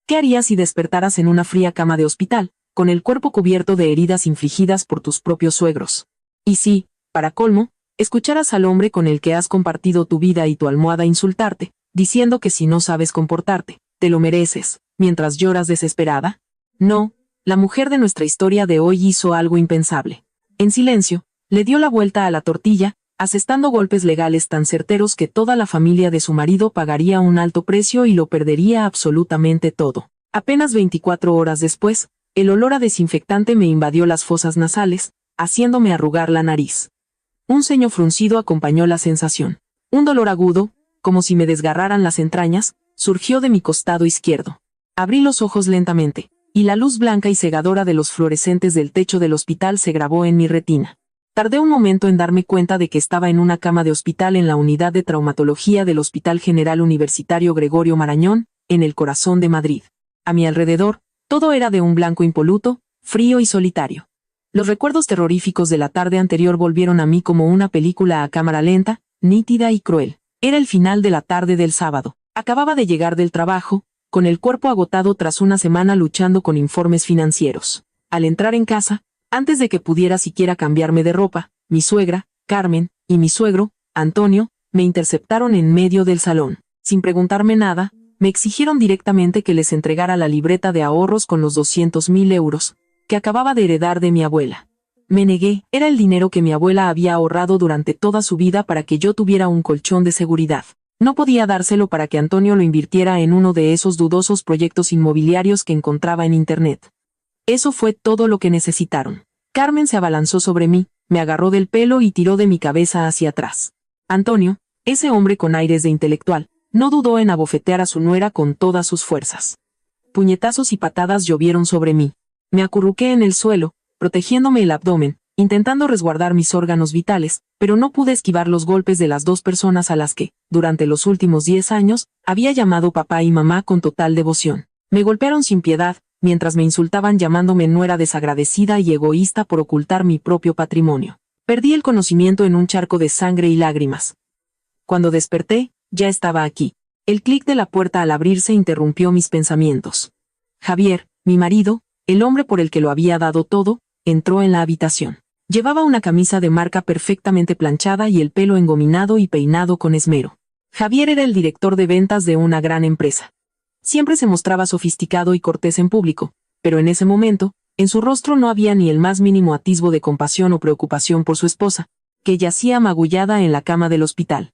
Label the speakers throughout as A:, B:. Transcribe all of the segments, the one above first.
A: ¿Qué harías si despertaras en una fría cama de hospital, con el cuerpo cubierto de heridas infligidas por tus propios suegros? Y si, para colmo, escucharas al hombre con el que has compartido tu vida y tu almohada insultarte, diciendo que si no sabes comportarte, te lo mereces, mientras lloras desesperada? No, la mujer de nuestra historia de hoy hizo algo impensable. En silencio, le dio la vuelta a la tortilla, asestando golpes legales tan certeros que toda la familia de su marido pagaría un alto precio y lo perdería absolutamente todo. Apenas 24 horas después, el olor a desinfectante me invadió las fosas nasales, haciéndome arrugar la nariz. Un ceño fruncido acompañó la sensación. Un dolor agudo, como si me desgarraran las entrañas, surgió de mi costado izquierdo. Abrí los ojos lentamente, y la luz blanca y cegadora de los fluorescentes del techo del hospital se grabó en mi retina. Tardé un momento en darme cuenta de que estaba en una cama de hospital en la unidad de traumatología del Hospital General Universitario Gregorio Marañón, en el corazón de Madrid. A mi alrededor, todo era de un blanco impoluto, frío y solitario. Los recuerdos terroríficos de la tarde anterior volvieron a mí como una película a cámara lenta, nítida y cruel. Era el final de la tarde del sábado. Acababa de llegar del trabajo, con el cuerpo agotado tras una semana luchando con informes financieros. Al entrar en casa, antes de que pudiera siquiera cambiarme de ropa, mi suegra, Carmen, y mi suegro, Antonio, me interceptaron en medio del salón. Sin preguntarme nada, me exigieron directamente que les entregara la libreta de ahorros con los 200.000 euros, que acababa de heredar de mi abuela. Me negué, era el dinero que mi abuela había ahorrado durante toda su vida para que yo tuviera un colchón de seguridad. No podía dárselo para que Antonio lo invirtiera en uno de esos dudosos proyectos inmobiliarios que encontraba en Internet. Eso fue todo lo que necesitaron. Carmen se abalanzó sobre mí, me agarró del pelo y tiró de mi cabeza hacia atrás. Antonio, ese hombre con aires de intelectual, no dudó en abofetear a su nuera con todas sus fuerzas. Puñetazos y patadas llovieron sobre mí. Me acurruqué en el suelo, protegiéndome el abdomen, intentando resguardar mis órganos vitales, pero no pude esquivar los golpes de las dos personas a las que, durante los últimos 10 años, había llamado papá y mamá con total devoción. Me golpearon sin piedad, mientras me insultaban llamándome nuera desagradecida y egoísta por ocultar mi propio patrimonio. Perdí el conocimiento en un charco de sangre y lágrimas. Cuando desperté, ya estaba aquí. El clic de la puerta al abrirse interrumpió mis pensamientos. Javier, mi marido, el hombre por el que lo había dado todo, entró en la habitación. Llevaba una camisa de marca perfectamente planchada y el pelo engominado y peinado con esmero. Javier era el director de ventas de una gran empresa. Siempre se mostraba sofisticado y cortés en público, pero en ese momento, en su rostro no había ni el más mínimo atisbo de compasión o preocupación por su esposa, que yacía magullada en la cama del hospital.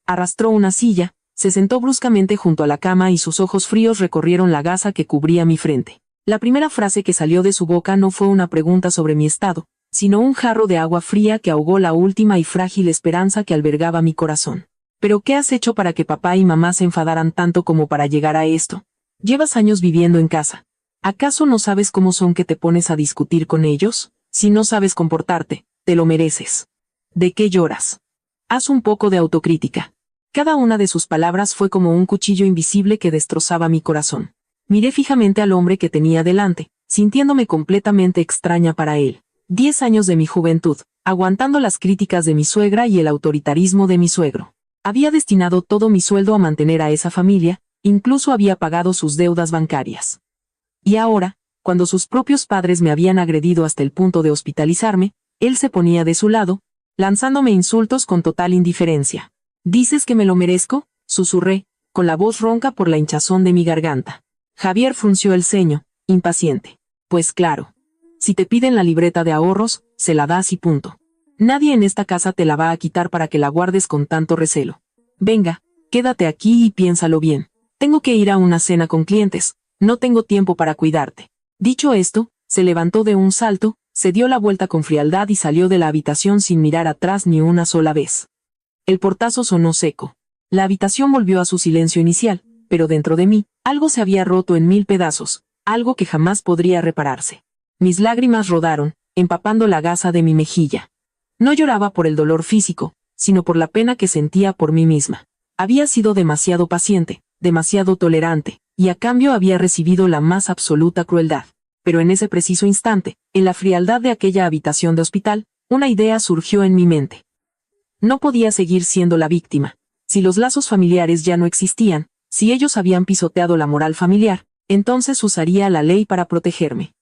A: Arrastró una silla, se sentó bruscamente junto a la cama y sus ojos fríos recorrieron la gasa que cubría mi frente. La primera frase que salió de su boca no fue una pregunta sobre mi estado, sino un jarro de agua fría que ahogó la última y frágil esperanza que albergaba mi corazón. ¿Pero qué has hecho para que papá y mamá se enfadaran tanto como para llegar a esto? Llevas años viviendo en casa. ¿Acaso no sabes cómo son que te pones a discutir con ellos? Si no sabes comportarte, te lo mereces. ¿De qué lloras? Haz un poco de autocrítica. Cada una de sus palabras fue como un cuchillo invisible que destrozaba mi corazón. Miré fijamente al hombre que tenía delante, sintiéndome completamente extraña para él. 10 años de mi juventud, aguantando las críticas de mi suegra y el autoritarismo de mi suegro. Había destinado todo mi sueldo a mantener a esa familia, incluso había pagado sus deudas bancarias. Y ahora, cuando sus propios padres me habían agredido hasta el punto de hospitalizarme, él se ponía de su lado, lanzándome insultos con total indiferencia. ¿Dices que me lo merezco?, susurré, con la voz ronca por la hinchazón de mi garganta. Javier frunció el ceño, impaciente. Pues claro. Si te piden la libreta de ahorros, se la das y punto. Nadie en esta casa te la va a quitar para que la guardes con tanto recelo. Venga, quédate aquí y piénsalo bien. Tengo que ir a una cena con clientes, no tengo tiempo para cuidarte. Dicho esto, se levantó de un salto, se dio la vuelta con frialdad y salió de la habitación sin mirar atrás ni una sola vez. El portazo sonó seco. La habitación volvió a su silencio inicial, pero dentro de mí, algo se había roto en 1000 pedazos, algo que jamás podría repararse. Mis lágrimas rodaron, empapando la gasa de mi mejilla. No lloraba por el dolor físico, sino por la pena que sentía por mí misma. Había sido demasiado paciente, demasiado tolerante, y a cambio había recibido la más absoluta crueldad. Pero en ese preciso instante, en la frialdad de aquella habitación de hospital, una idea surgió en mi mente. No podía seguir siendo la víctima. Si los lazos familiares ya no existían, si ellos habían pisoteado la moral familiar, entonces usaría la ley para protegerme.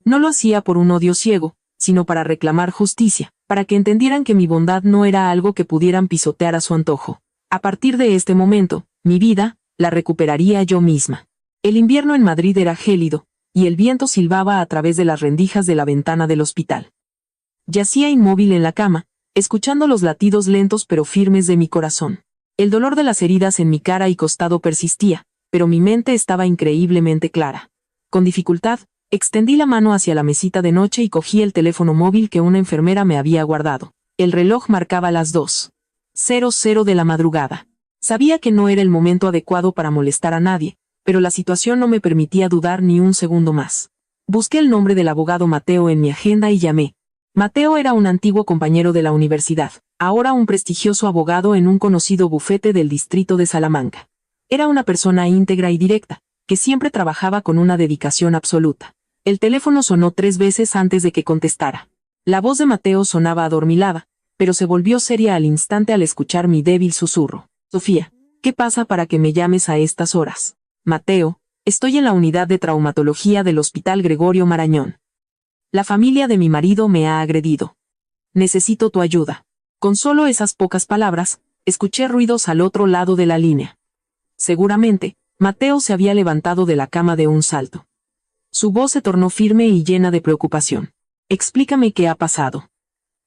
A: No lo hacía por un odio ciego, sino para reclamar justicia, para que entendieran que mi bondad no era algo que pudieran pisotear a su antojo. A partir de este momento, mi vida, la recuperaría yo misma. El invierno en Madrid era gélido, y el viento silbaba a través de las rendijas de la ventana del hospital. Yacía inmóvil en la cama, escuchando los latidos lentos pero firmes de mi corazón. El dolor de las heridas en mi cara y costado persistía, pero mi mente estaba increíblemente clara. Con dificultad, extendí la mano hacia la mesita de noche y cogí el teléfono móvil que una enfermera me había guardado. El reloj marcaba las 2:00 de la madrugada. Sabía que no era el momento adecuado para molestar a nadie, pero la situación no me permitía dudar ni un segundo más. Busqué el nombre del abogado Mateo en mi agenda y llamé. Mateo era un antiguo compañero de la universidad, ahora un prestigioso abogado en un conocido bufete del distrito de Salamanca. Era una persona íntegra y directa, que siempre trabajaba con una dedicación absoluta. El teléfono sonó 3 veces antes de que contestara. La voz de Mateo sonaba adormilada, pero se volvió seria al instante al escuchar mi débil susurro. Sofía, ¿qué pasa para que me llames a estas horas? Mateo, estoy en la unidad de traumatología del Hospital Gregorio Marañón. La familia de mi marido me ha agredido. Necesito tu ayuda. Con solo esas pocas palabras, escuché ruidos al otro lado de la línea. Seguramente, Mateo se había levantado de la cama de un salto. Su voz se tornó firme y llena de preocupación. Explícame qué ha pasado.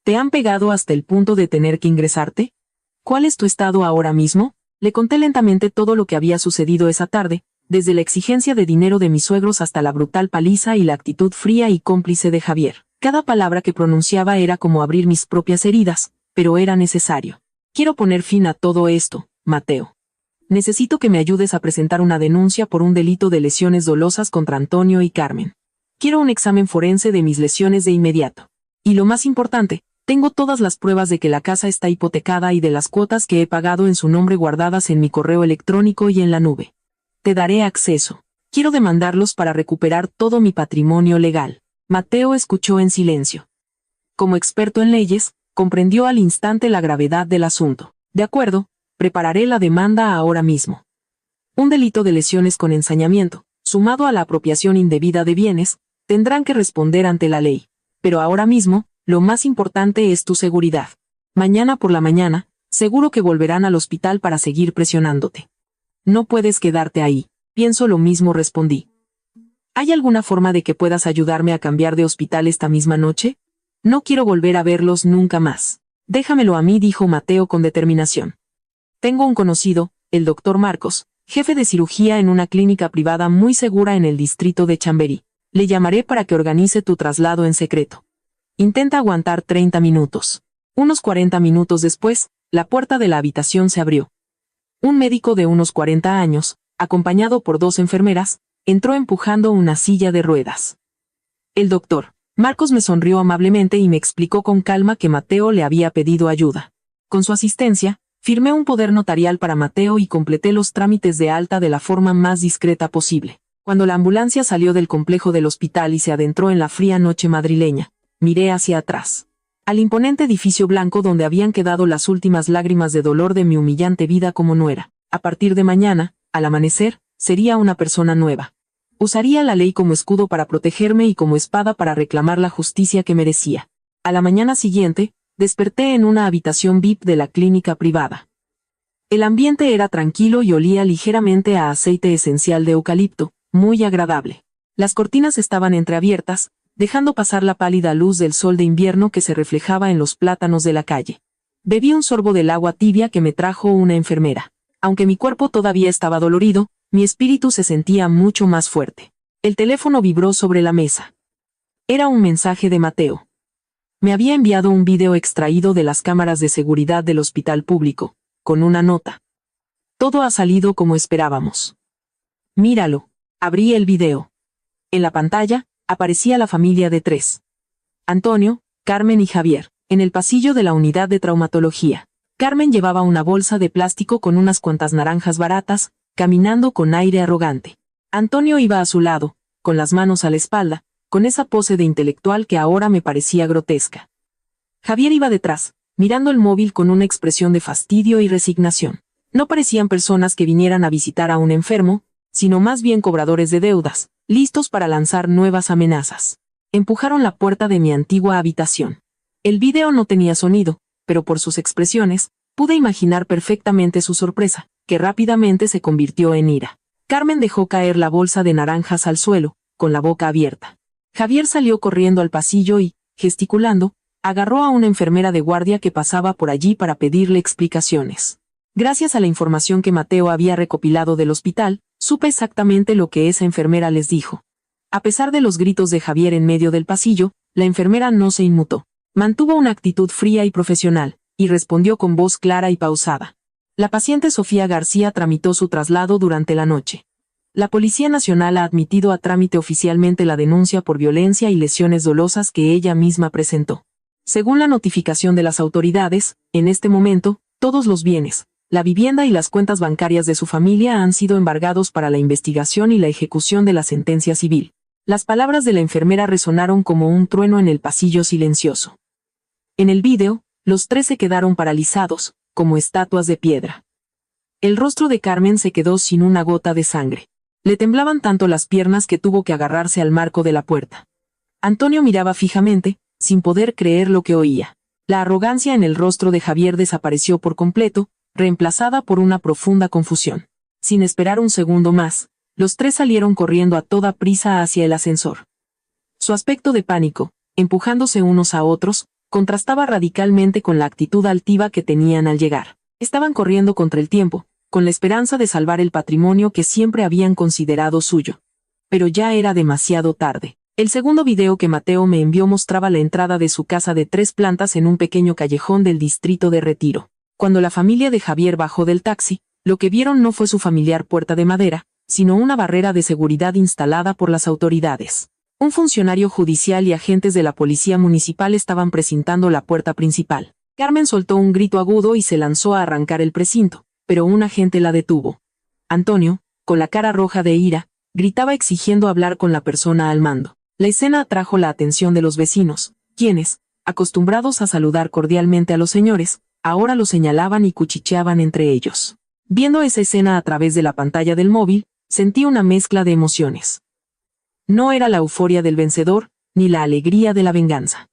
A: ¿Te han pegado hasta el punto de tener que ingresarte? ¿Cuál es tu estado ahora mismo? Le conté lentamente todo lo que había sucedido esa tarde, desde la exigencia de dinero de mis suegros hasta la brutal paliza y la actitud fría y cómplice de Javier. Cada palabra que pronunciaba era como abrir mis propias heridas, pero era necesario. Quiero poner fin a todo esto, Mateo. Necesito que me ayudes a presentar una denuncia por un delito de lesiones dolosas contra Antonio y Carmen. Quiero un examen forense de mis lesiones de inmediato. Y lo más importante, tengo todas las pruebas de que la casa está hipotecada y de las cuotas que he pagado en su nombre guardadas en mi correo electrónico y en la nube. Te daré acceso. Quiero demandarlos para recuperar todo mi patrimonio legal. Mateo escuchó en silencio. Como experto en leyes, comprendió al instante la gravedad del asunto. De acuerdo, prepararé la demanda ahora mismo. Un delito de lesiones con ensañamiento, sumado a la apropiación indebida de bienes, tendrán que responder ante la ley. Pero ahora mismo, lo más importante es tu seguridad. Mañana por la mañana, seguro que volverán al hospital para seguir presionándote. No puedes quedarte ahí. Pienso lo mismo, respondí. ¿Hay alguna forma de que puedas ayudarme a cambiar de hospital esta misma noche? No quiero volver a verlos nunca más. Déjamelo a mí, dijo Mateo con determinación. Tengo un conocido, el doctor Marcos, jefe de cirugía en una clínica privada muy segura en el distrito de Chamberí. Le llamaré para que organice tu traslado en secreto. Intenta aguantar 30 minutos. Unos 40 minutos después, la puerta de la habitación se abrió. Un médico de unos 40 años, acompañado por 2 enfermeras, entró empujando una silla de ruedas. El doctor Marcos me sonrió amablemente y me explicó con calma que Mateo le había pedido ayuda. Con su asistencia, firmé un poder notarial para Mateo y completé los trámites de alta de la forma más discreta posible. Cuando la ambulancia salió del complejo del hospital y se adentró en la fría noche madrileña, miré hacia atrás. Al imponente edificio blanco donde habían quedado las últimas lágrimas de dolor de mi humillante vida como nuera. A partir de mañana, al amanecer, sería una persona nueva. Usaría la ley como escudo para protegerme y como espada para reclamar la justicia que merecía. A la mañana siguiente, desperté en una habitación VIP de la clínica privada. El ambiente era tranquilo y olía ligeramente a aceite esencial de eucalipto, muy agradable. Las cortinas estaban entreabiertas, dejando pasar la pálida luz del sol de invierno que se reflejaba en los plátanos de la calle. Bebí un sorbo del agua tibia que me trajo una enfermera. Aunque mi cuerpo todavía estaba dolorido, mi espíritu se sentía mucho más fuerte. El teléfono vibró sobre la mesa. Era un mensaje de Mateo. Me había enviado un video extraído de las cámaras de seguridad del hospital público, con una nota. Todo ha salido como esperábamos. Míralo. Abrí el video. En la pantalla, aparecía la familia de 3. Antonio, Carmen y Javier, en el pasillo de la unidad de traumatología. Carmen llevaba una bolsa de plástico con unas cuantas naranjas baratas, caminando con aire arrogante. Antonio iba a su lado, con las manos a la espalda, con esa pose de intelectual que ahora me parecía grotesca. Javier iba detrás, mirando el móvil con una expresión de fastidio y resignación. No parecían personas que vinieran a visitar a un enfermo, sino más bien cobradores de deudas, listos para lanzar nuevas amenazas. Empujaron la puerta de mi antigua habitación. El video no tenía sonido, pero por sus expresiones, pude imaginar perfectamente su sorpresa, que rápidamente se convirtió en ira. Carmen dejó caer la bolsa de naranjas al suelo, con la boca abierta. Javier salió corriendo al pasillo y, gesticulando, agarró a una enfermera de guardia que pasaba por allí para pedirle explicaciones. Gracias a la información que Mateo había recopilado del hospital, supe exactamente lo que esa enfermera les dijo. A pesar de los gritos de Javier en medio del pasillo, la enfermera no se inmutó. Mantuvo una actitud fría y profesional, y respondió con voz clara y pausada. La paciente Sofía García tramitó su traslado durante la noche. La Policía Nacional ha admitido a trámite oficialmente la denuncia por violencia y lesiones dolosas que ella misma presentó. Según la notificación de las autoridades, en este momento, todos los bienes, la vivienda y las cuentas bancarias de su familia han sido embargados para la investigación y la ejecución de la sentencia civil. Las palabras de la enfermera resonaron como un trueno en el pasillo silencioso. En el vídeo, los tres se quedaron paralizados, como estatuas de piedra. El rostro de Carmen se quedó sin una gota de sangre. Le temblaban tanto las piernas que tuvo que agarrarse al marco de la puerta. Antonio miraba fijamente, sin poder creer lo que oía. La arrogancia en el rostro de Javier desapareció por completo, reemplazada por una profunda confusión. Sin esperar un segundo más, los tres salieron corriendo a toda prisa hacia el ascensor. Su aspecto de pánico, empujándose unos a otros, contrastaba radicalmente con la actitud altiva que tenían al llegar. Estaban corriendo contra el tiempo, con la esperanza de salvar el patrimonio que siempre habían considerado suyo. Pero ya era demasiado tarde. El segundo video que Mateo me envió mostraba la entrada de su casa de 3 plantas en un pequeño callejón del distrito de Retiro. Cuando la familia de Javier bajó del taxi, lo que vieron no fue su familiar puerta de madera, sino una barrera de seguridad instalada por las autoridades. Un funcionario judicial y agentes de la policía municipal estaban precintando la puerta principal. Carmen soltó un grito agudo y se lanzó a arrancar el precinto, pero un agente la detuvo. Antonio, con la cara roja de ira, gritaba exigiendo hablar con la persona al mando. La escena atrajo la atención de los vecinos, quienes, acostumbrados a saludar cordialmente a los señores, ahora los señalaban y cuchicheaban entre ellos. Viendo esa escena a través de la pantalla del móvil, sentí una mezcla de emociones. No era la euforia del vencedor, ni la alegría de la venganza.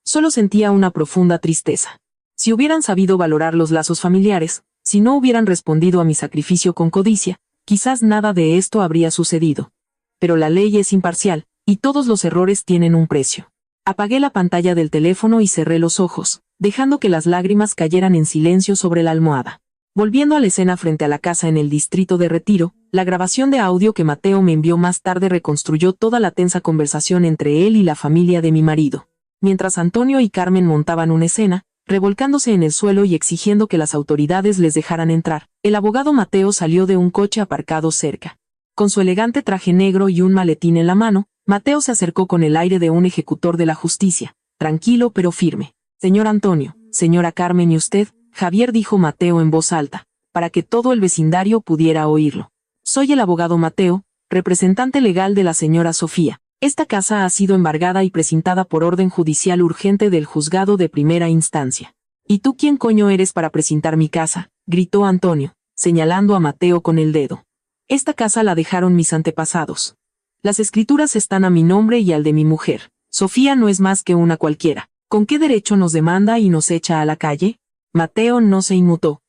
A: Solo sentía una profunda tristeza. Si hubieran sabido valorar los lazos familiares, si no hubieran respondido a mi sacrificio con codicia, quizás nada de esto habría sucedido. Pero la ley es imparcial, y todos los errores tienen un precio. Apagué la pantalla del teléfono y cerré los ojos, dejando que las lágrimas cayeran en silencio sobre la almohada. Volviendo a la escena frente a la casa en el distrito de Retiro, la grabación de audio que Mateo me envió más tarde reconstruyó toda la tensa conversación entre él y la familia de mi marido. Mientras Antonio y Carmen montaban una escena, revolcándose en el suelo y exigiendo que las autoridades les dejaran entrar, el abogado Mateo salió de un coche aparcado cerca. Con su elegante traje negro y un maletín en la mano, Mateo se acercó con el aire de un ejecutor de la justicia, tranquilo pero firme. Señor Antonio, señora Carmen y usted, Javier, dijo Mateo en voz alta, para que todo el vecindario pudiera oírlo. Soy el abogado Mateo, representante legal de la señora Sofía. Esta casa ha sido embargada y precintada por orden judicial urgente del juzgado de primera instancia. ¿Y tú quién coño eres para precintar mi casa?, gritó Antonio, señalando a Mateo con el dedo. Esta casa la dejaron mis antepasados. Las escrituras están a mi nombre y al de mi mujer. Sofía no es más que una cualquiera. ¿Con qué derecho nos demanda y nos echa a la calle? Mateo no se inmutó.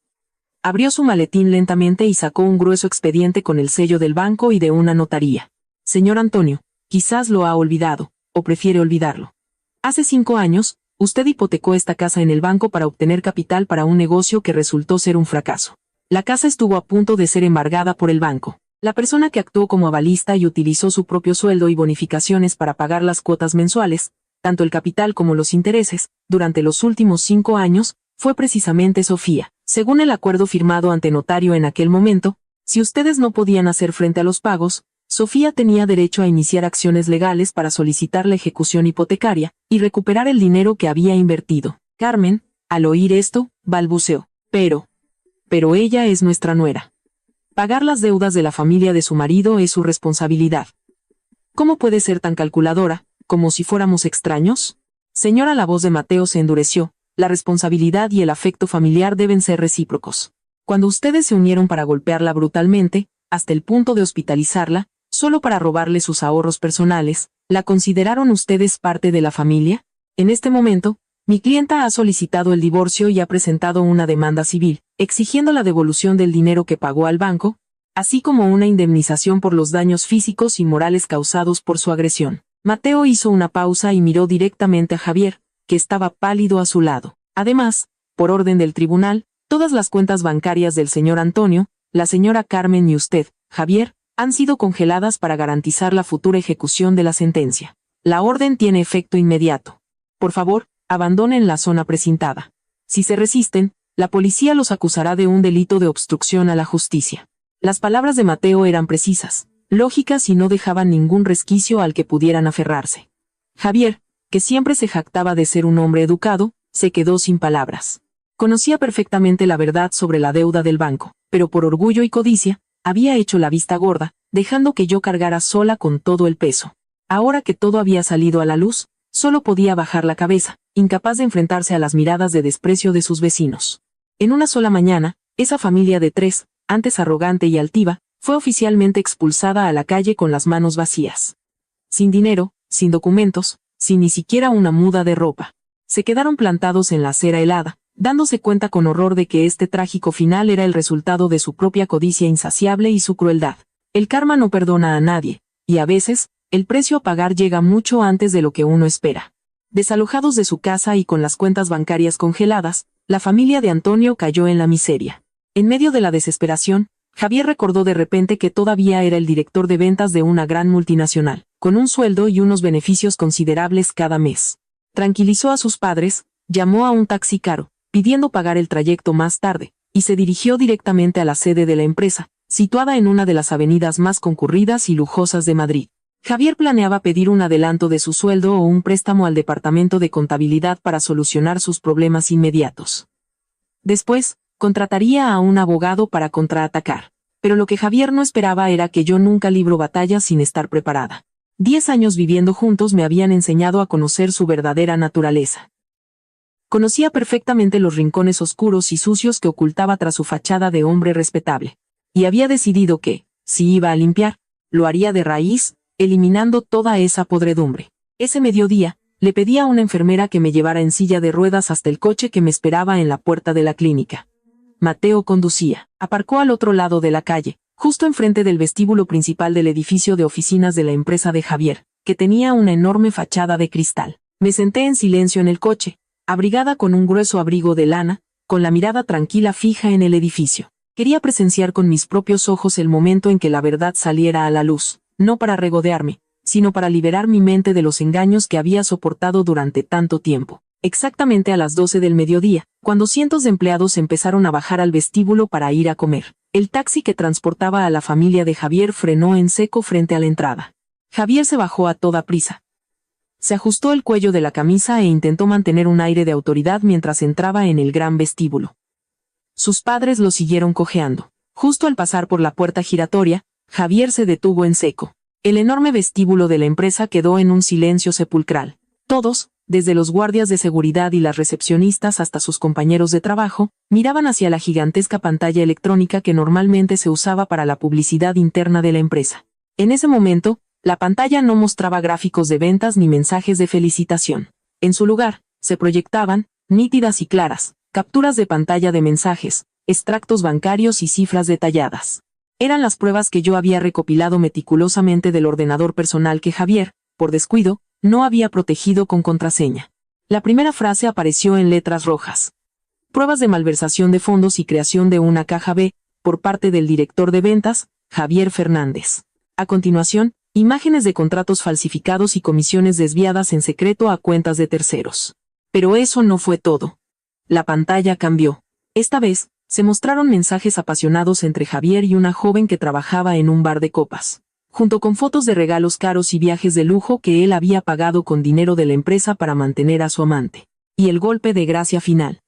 A: Abrió su maletín lentamente y sacó un grueso expediente con el sello del banco y de una notaría. Señor Antonio, quizás lo ha olvidado, o prefiere olvidarlo. Hace 5 años, usted hipotecó esta casa en el banco para obtener capital para un negocio que resultó ser un fracaso. La casa estuvo a punto de ser embargada por el banco. La persona que actuó como avalista y utilizó su propio sueldo y bonificaciones para pagar las cuotas mensuales, tanto el capital como los intereses, durante los últimos 5 años, fue precisamente Sofía. Según el acuerdo firmado ante notario en aquel momento, si ustedes no podían hacer frente a los pagos, Sofía tenía derecho a iniciar acciones legales para solicitar la ejecución hipotecaria y recuperar el dinero que había invertido. Carmen, al oír esto, balbuceó. Pero ella es nuestra nuera. Pagar las deudas de la familia de su marido es su responsabilidad. ¿Cómo puede ser tan calculadora, como si fuéramos extraños? Señora, la voz de Mateo se endureció. La responsabilidad y el afecto familiar deben ser recíprocos. Cuando ustedes se unieron para golpearla brutalmente, hasta el punto de hospitalizarla, solo para robarle sus ahorros personales. ¿La consideraron ustedes parte de la familia? En este momento, mi clienta ha solicitado el divorcio y ha presentado una demanda civil, exigiendo la devolución del dinero que pagó al banco, así como una indemnización por los daños físicos y morales causados por su agresión. Mateo hizo una pausa y miró directamente a Javier, que estaba pálido a su lado. Además, por orden del tribunal, todas las cuentas bancarias del señor Antonio, la señora Carmen y usted, Javier, han sido congeladas para garantizar la futura ejecución de la sentencia. La orden tiene efecto inmediato. Por favor, abandonen la zona precintada. Si se resisten, la policía los acusará de un delito de obstrucción a la justicia. Las palabras de Mateo eran precisas, lógicas y no dejaban ningún resquicio al que pudieran aferrarse. Javier, que siempre se jactaba de ser un hombre educado, se quedó sin palabras. Conocía perfectamente la verdad sobre la deuda del banco, pero por orgullo y codicia, había hecho la vista gorda, dejando que yo cargara sola con todo el peso. Ahora que todo había salido a la luz, solo podía bajar la cabeza, incapaz de enfrentarse a las miradas de desprecio de sus vecinos. En una sola mañana, esa familia de tres, antes arrogante y altiva, fue oficialmente expulsada a la calle con las manos vacías. Sin dinero, sin documentos, sin ni siquiera una muda de ropa. Se quedaron plantados en la acera helada, dándose cuenta con horror de que este trágico final era el resultado de su propia codicia insaciable y su crueldad. El karma no perdona a nadie, y a veces, el precio a pagar llega mucho antes de lo que uno espera. Desalojados de su casa y con las cuentas bancarias congeladas, la familia de Antonio cayó en la miseria. En medio de la desesperación, Javier recordó de repente que todavía era el director de ventas de una gran multinacional, con un sueldo y unos beneficios considerables cada mes. Tranquilizó a sus padres, llamó a un taxi caro, pidiendo pagar el trayecto más tarde, y se dirigió directamente a la sede de la empresa, situada en una de las avenidas más concurridas y lujosas de Madrid. Javier planeaba pedir un adelanto de su sueldo o un préstamo al departamento de contabilidad para solucionar sus problemas inmediatos. Después, contrataría a un abogado para contraatacar. Pero lo que Javier no esperaba era que yo nunca libro batallas sin estar preparada. 10 años viviendo juntos me habían enseñado a conocer su verdadera naturaleza. Conocía perfectamente los rincones oscuros y sucios que ocultaba tras su fachada de hombre respetable. Y había decidido que, si iba a limpiar, lo haría de raíz, eliminando toda esa podredumbre. Ese mediodía, le pedí a una enfermera que me llevara en silla de ruedas hasta el coche que me esperaba en la puerta de la clínica. Mateo conducía. Aparcó al otro lado de la calle, justo enfrente del vestíbulo principal del edificio de oficinas de la empresa de Javier, que tenía una enorme fachada de cristal. Me senté en silencio en el coche, abrigada con un grueso abrigo de lana, con la mirada tranquila fija en el edificio. Quería presenciar con mis propios ojos el momento en que la verdad saliera a la luz, no para regodearme, sino para liberar mi mente de los engaños que había soportado durante tanto tiempo. Exactamente a las 12 del mediodía, cuando cientos de empleados empezaron a bajar al vestíbulo para ir a comer, el taxi que transportaba a la familia de Javier frenó en seco frente a la entrada. Javier se bajó a toda prisa. Se ajustó el cuello de la camisa e intentó mantener un aire de autoridad mientras entraba en el gran vestíbulo. Sus padres lo siguieron cojeando. Justo al pasar por la puerta giratoria, Javier se detuvo en seco. El enorme vestíbulo de la empresa quedó en un silencio sepulcral. Todos, desde los guardias de seguridad y las recepcionistas hasta sus compañeros de trabajo, miraban hacia la gigantesca pantalla electrónica que normalmente se usaba para la publicidad interna de la empresa. En ese momento, la pantalla no mostraba gráficos de ventas ni mensajes de felicitación. En su lugar, se proyectaban, nítidas y claras, capturas de pantalla de mensajes, extractos bancarios y cifras detalladas. Eran las pruebas que yo había recopilado meticulosamente del ordenador personal que Javier, por descuido, no había protegido con contraseña. La primera frase apareció en letras rojas. Pruebas de malversación de fondos y creación de una caja B, por parte del director de ventas, Javier Fernández. A continuación, imágenes de contratos falsificados y comisiones desviadas en secreto a cuentas de terceros. Pero eso no fue todo. La pantalla cambió. Esta vez, se mostraron mensajes apasionados entre Javier y una joven que trabajaba en un bar de copas, junto con fotos de regalos caros y viajes de lujo que él había pagado con dinero de la empresa para mantener a su amante. Y el golpe de gracia final.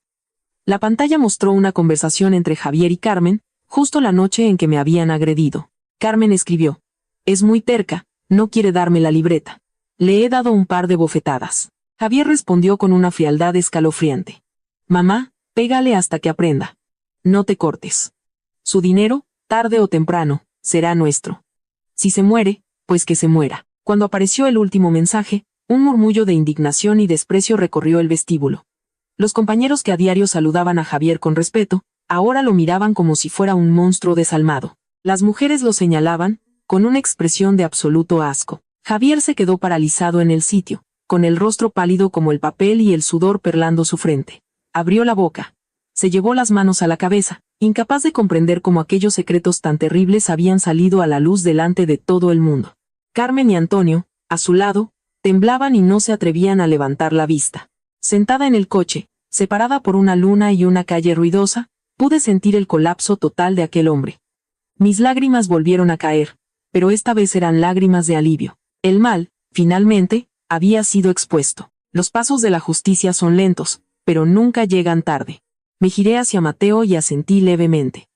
A: La pantalla mostró una conversación entre Javier y Carmen, justo la noche en que me habían agredido. Carmen escribió: «Es muy terca, no quiere darme la libreta. Le he dado un par de bofetadas». Javier respondió con una frialdad escalofriante: «Mamá, pégale hasta que aprenda. No te cortes. Su dinero, tarde o temprano, será nuestro. Si se muere, pues que se muera. Cuando apareció el último mensaje, un murmullo de indignación y desprecio recorrió el vestíbulo. Los compañeros que a diario saludaban a Javier con respeto, ahora lo miraban como si fuera un monstruo desalmado. Las mujeres lo señalaban, con una expresión de absoluto asco. Javier se quedó paralizado en el sitio, con el rostro pálido como el papel y el sudor perlando su frente. Abrió la boca. Se llevó las manos a la cabeza, incapaz de comprender cómo aquellos secretos tan terribles habían salido a la luz delante de todo el mundo. Carmen y Antonio, a su lado, temblaban y no se atrevían a levantar la vista. Sentada en el coche, separada por una luna y una calle ruidosa, pude sentir el colapso total de aquel hombre. Mis lágrimas volvieron a caer, pero esta vez eran lágrimas de alivio. El mal, finalmente, había sido expuesto. Los pasos de la justicia son lentos, pero nunca llegan tarde. Me giré hacia Mateo y asentí levemente.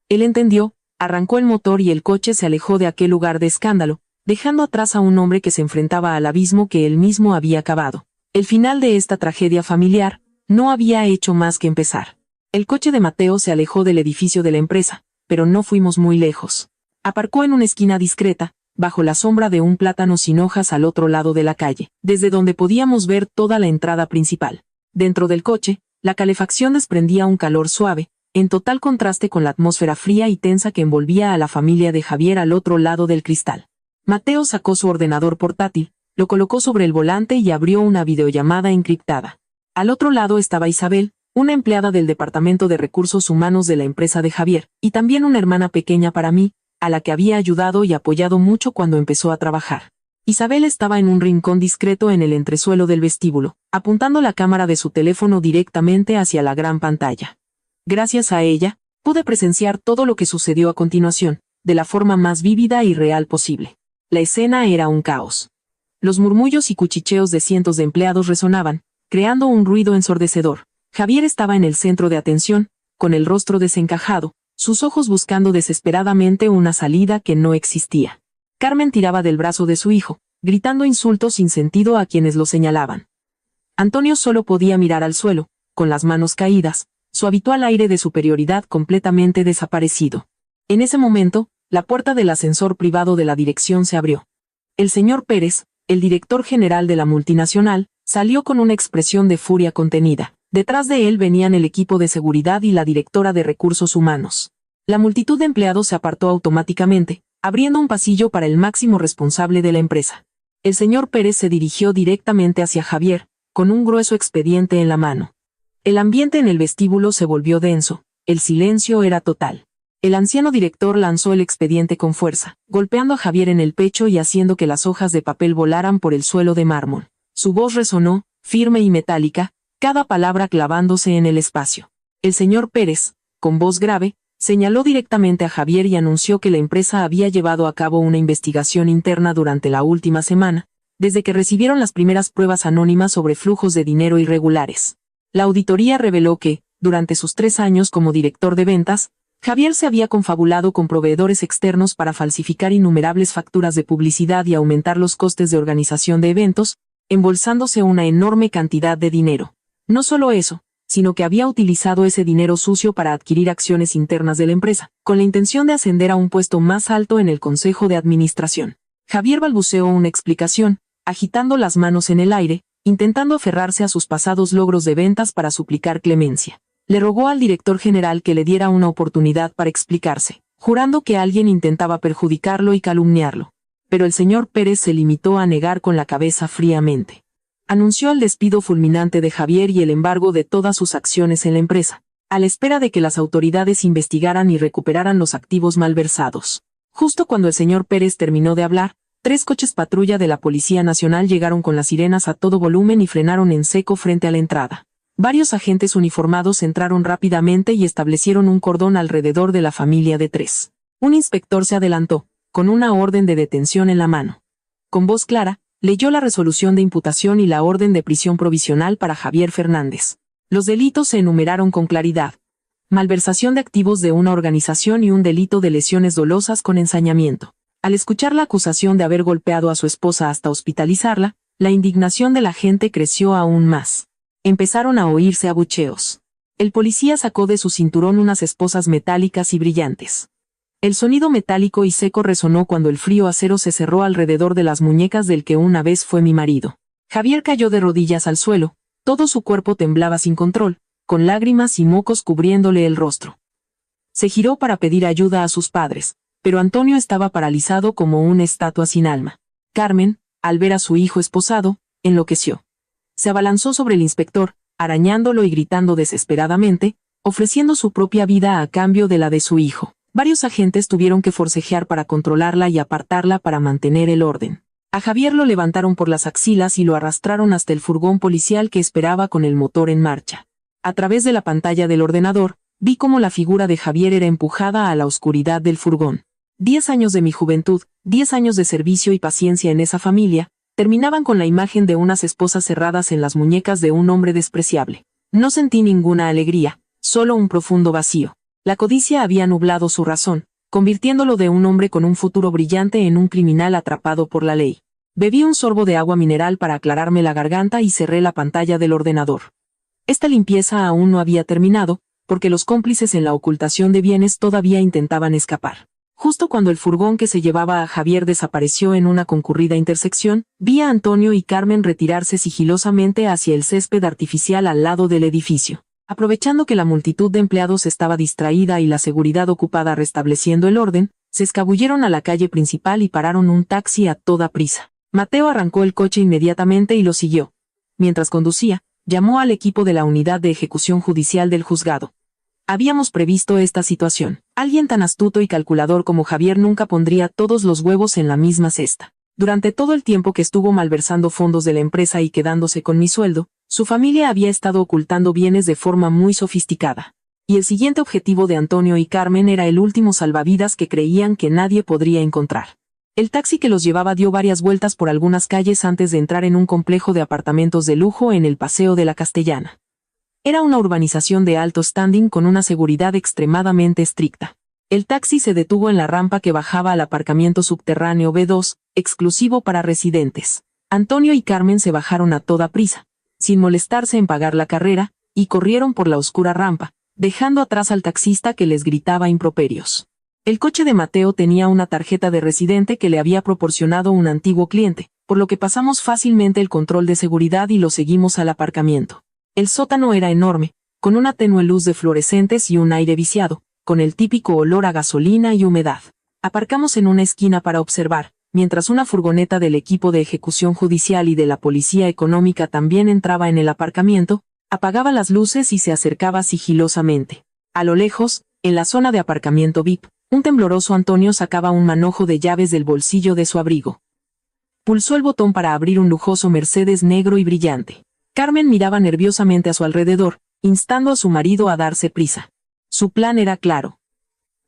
A: Él entendió, arrancó el motor y el coche se alejó de aquel lugar de escándalo, dejando atrás a un hombre que se enfrentaba al abismo que él mismo había cavado. El final de esta tragedia familiar no había hecho más que empezar. El coche de Mateo se alejó del edificio de la empresa, pero no fuimos muy lejos. Aparcó en una esquina discreta, bajo la sombra de un plátano sin hojas al otro lado de la calle, desde donde podíamos ver toda la entrada principal. Dentro del coche, la calefacción desprendía un calor suave, en total contraste con la atmósfera fría y tensa que envolvía a la familia de Javier al otro lado del cristal. Mateo sacó su ordenador portátil, lo colocó sobre el volante y abrió una videollamada encriptada. Al otro lado estaba Isabel, una empleada del Departamento de Recursos Humanos de la empresa de Javier, y también una hermana pequeña para mí, a la que había ayudado y apoyado mucho cuando empezó a trabajar. Isabel estaba en un rincón discreto en el entresuelo del vestíbulo, apuntando la cámara de su teléfono directamente hacia la gran pantalla. Gracias a ella, pude presenciar todo lo que sucedió a continuación, de la forma más vívida y real posible. La escena era un caos. Los murmullos y cuchicheos de cientos de empleados resonaban, creando un ruido ensordecedor. Javier estaba en el centro de atención, con el rostro desencajado, sus ojos buscando desesperadamente una salida que no existía. Carmen tiraba del brazo de su hijo, gritando insultos sin sentido a quienes lo señalaban. Antonio solo podía mirar al suelo, con las manos caídas, su habitual aire de superioridad completamente desaparecido. En ese momento, la puerta del ascensor privado de la dirección se abrió. El señor Pérez, el director general de la multinacional, salió con una expresión de furia contenida. Detrás de él venían el equipo de seguridad y la directora de recursos humanos. La multitud de empleados se apartó automáticamente, abriendo un pasillo para el máximo responsable de la empresa. El señor Pérez se dirigió directamente hacia Javier, con un grueso expediente en la mano. El ambiente en el vestíbulo se volvió denso, el silencio era total. El anciano director lanzó el expediente con fuerza, golpeando a Javier en el pecho y haciendo que las hojas de papel volaran por el suelo de mármol. Su voz resonó, firme y metálica, cada palabra clavándose en el espacio. El señor Pérez, con voz grave, señaló directamente a Javier y anunció que la empresa había llevado a cabo una investigación interna durante la última semana, desde que recibieron las primeras pruebas anónimas sobre flujos de dinero irregulares. La auditoría reveló que, durante sus 3 años como director de ventas, Javier se había confabulado con proveedores externos para falsificar innumerables facturas de publicidad y aumentar los costes de organización de eventos, embolsándose una enorme cantidad de dinero. No solo eso, sino que había utilizado ese dinero sucio para adquirir acciones internas de la empresa, con la intención de ascender a un puesto más alto en el Consejo de Administración. Javier balbuceó una explicación, agitando las manos en el aire, intentando aferrarse a sus pasados logros de ventas para suplicar clemencia. Le rogó al director general que le diera una oportunidad para explicarse, jurando que alguien intentaba perjudicarlo y calumniarlo. Pero el señor Pérez se limitó a negar con la cabeza fríamente. Anunció el despido fulminante de Javier y el embargo de todas sus acciones en la empresa, a la espera de que las autoridades investigaran y recuperaran los activos malversados. Justo cuando el señor Pérez terminó de hablar, 3 coches patrulla de la Policía Nacional llegaron con las sirenas a todo volumen y frenaron en seco frente a la entrada. Varios agentes uniformados entraron rápidamente y establecieron un cordón alrededor de la familia de 3. Un inspector se adelantó, con una orden de detención en la mano. Con voz clara, leyó la resolución de imputación y la orden de prisión provisional para Javier Fernández. Los delitos se enumeraron con claridad. Malversación de activos de una organización y un delito de lesiones dolosas con ensañamiento. Al escuchar la acusación de haber golpeado a su esposa hasta hospitalizarla, la indignación de la gente creció aún más. Empezaron a oírse abucheos. El policía sacó de su cinturón unas esposas metálicas y brillantes. El sonido metálico y seco resonó cuando el frío acero se cerró alrededor de las muñecas del que una vez fue mi marido. Javier cayó de rodillas al suelo, todo su cuerpo temblaba sin control, con lágrimas y mocos cubriéndole el rostro. Se giró para pedir ayuda a sus padres, pero Antonio estaba paralizado como una estatua sin alma. Carmen, al ver a su hijo esposado, enloqueció. Se abalanzó sobre el inspector, arañándolo y gritando desesperadamente, ofreciendo su propia vida a cambio de la de su hijo. Varios agentes tuvieron que forcejear para controlarla y apartarla para mantener el orden. A Javier lo levantaron por las axilas y lo arrastraron hasta el furgón policial que esperaba con el motor en marcha. A través de la pantalla del ordenador, vi cómo la figura de Javier era empujada a la oscuridad del furgón. 10 años de mi juventud, 10 años de servicio y paciencia en esa familia, terminaban con la imagen de unas esposas cerradas en las muñecas de un hombre despreciable. No sentí ninguna alegría, solo un profundo vacío. La codicia había nublado su razón, convirtiéndolo de un hombre con un futuro brillante en un criminal atrapado por la ley. Bebí un sorbo de agua mineral para aclararme la garganta y cerré la pantalla del ordenador. Esta limpieza aún no había terminado, porque los cómplices en la ocultación de bienes todavía intentaban escapar. Justo cuando el furgón que se llevaba a Javier desapareció en una concurrida intersección, vi a Antonio y Carmen retirarse sigilosamente hacia el césped artificial al lado del edificio. Aprovechando que la multitud de empleados estaba distraída y la seguridad ocupada restableciendo el orden, se escabulleron a la calle principal y pararon un taxi a toda prisa. Mateo arrancó el coche inmediatamente y lo siguió. Mientras conducía, llamó al equipo de la unidad de ejecución judicial del juzgado. Habíamos previsto esta situación. Alguien tan astuto y calculador como Javier nunca pondría todos los huevos en la misma cesta. Durante todo el tiempo que estuvo malversando fondos de la empresa y quedándose con mi sueldo, su familia había estado ocultando bienes de forma muy sofisticada. Y el siguiente objetivo de Antonio y Carmen era el último salvavidas que creían que nadie podría encontrar. El taxi que los llevaba dio varias vueltas por algunas calles antes de entrar en un complejo de apartamentos de lujo en el Paseo de la Castellana. Era una urbanización de alto standing con una seguridad extremadamente estricta. El taxi se detuvo en la rampa que bajaba al aparcamiento subterráneo B2, exclusivo para residentes. Antonio y Carmen se bajaron a toda prisa, sin molestarse en pagar la carrera, y corrieron por la oscura rampa, dejando atrás al taxista que les gritaba improperios. El coche de Mateo tenía una tarjeta de residente que le había proporcionado un antiguo cliente, por lo que pasamos fácilmente el control de seguridad y lo seguimos al aparcamiento. El sótano era enorme, con una tenue luz de fluorescentes y un aire viciado, con el típico olor a gasolina y humedad. Aparcamos en una esquina para observar, mientras una furgoneta del equipo de ejecución judicial y de la policía económica también entraba en el aparcamiento, apagaba las luces y se acercaba sigilosamente. A lo lejos, en la zona de aparcamiento VIP, un tembloroso Antonio sacaba un manojo de llaves del bolsillo de su abrigo. Pulsó el botón para abrir un lujoso Mercedes negro y brillante. Carmen miraba nerviosamente a su alrededor, instando a su marido a darse prisa. Su plan era claro.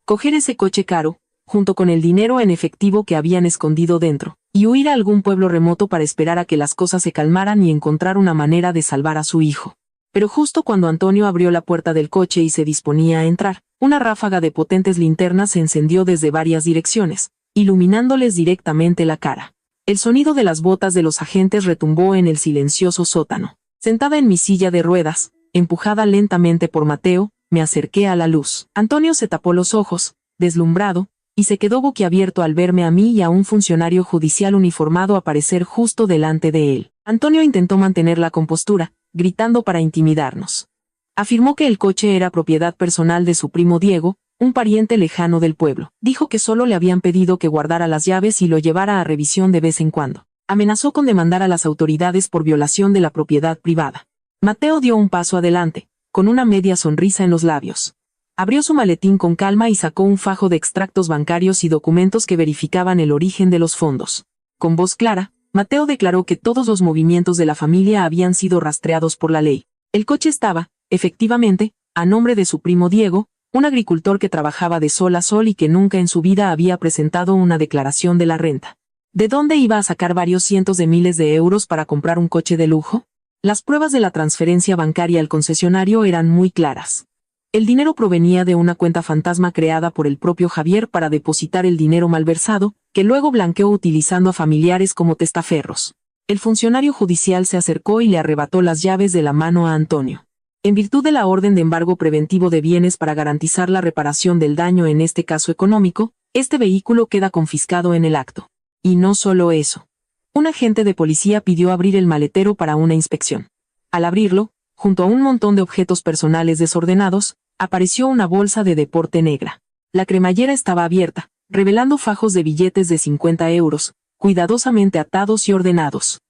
A: Coger ese coche caro, junto con el dinero en efectivo que habían escondido dentro, y huir a algún pueblo remoto para esperar a que las cosas se calmaran y encontrar una manera de salvar a su hijo. Pero justo cuando Antonio abrió la puerta del coche y se disponía a entrar, una ráfaga de potentes linternas se encendió desde varias direcciones, iluminándoles directamente la cara. El sonido de las botas de los agentes retumbó en el silencioso sótano. Sentada en mi silla de ruedas, empujada lentamente por Mateo, me acerqué a la luz. Antonio se tapó los ojos, deslumbrado, y se quedó boquiabierto al verme a mí y a un funcionario judicial uniformado aparecer justo delante de él. Antonio intentó mantener la compostura, gritando para intimidarnos. Afirmó que el coche era propiedad personal de su primo Diego, un pariente lejano del pueblo. Dijo que solo le habían pedido que guardara las llaves y lo llevara a revisión de vez en cuando. Amenazó con demandar a las autoridades por violación de la propiedad privada. Mateo dio un paso adelante, con una media sonrisa en los labios. Abrió su maletín con calma y sacó un fajo de extractos bancarios y documentos que verificaban el origen de los fondos. Con voz clara, Mateo declaró que todos los movimientos de la familia habían sido rastreados por la ley. El coche estaba, efectivamente, a nombre de su primo Diego, un agricultor que trabajaba de sol a sol y que nunca en su vida había presentado una declaración de la renta. ¿De dónde iba a sacar varios cientos de miles de euros para comprar un coche de lujo? Las pruebas de la transferencia bancaria al concesionario eran muy claras. El dinero provenía de una cuenta fantasma creada por el propio Javier para depositar el dinero malversado, que luego blanqueó utilizando a familiares como testaferros. El funcionario judicial se acercó y le arrebató las llaves de la mano a Antonio. En virtud de la orden de embargo preventivo de bienes para garantizar la reparación del daño en este caso económico, este vehículo queda confiscado en el acto. Y no solo eso. Un agente de policía pidió abrir el maletero para una inspección. Al abrirlo, junto a un montón de objetos personales desordenados, apareció una bolsa de deporte negra. La cremallera estaba abierta, revelando fajos de billetes de 50 euros, cuidadosamente atados y ordenados.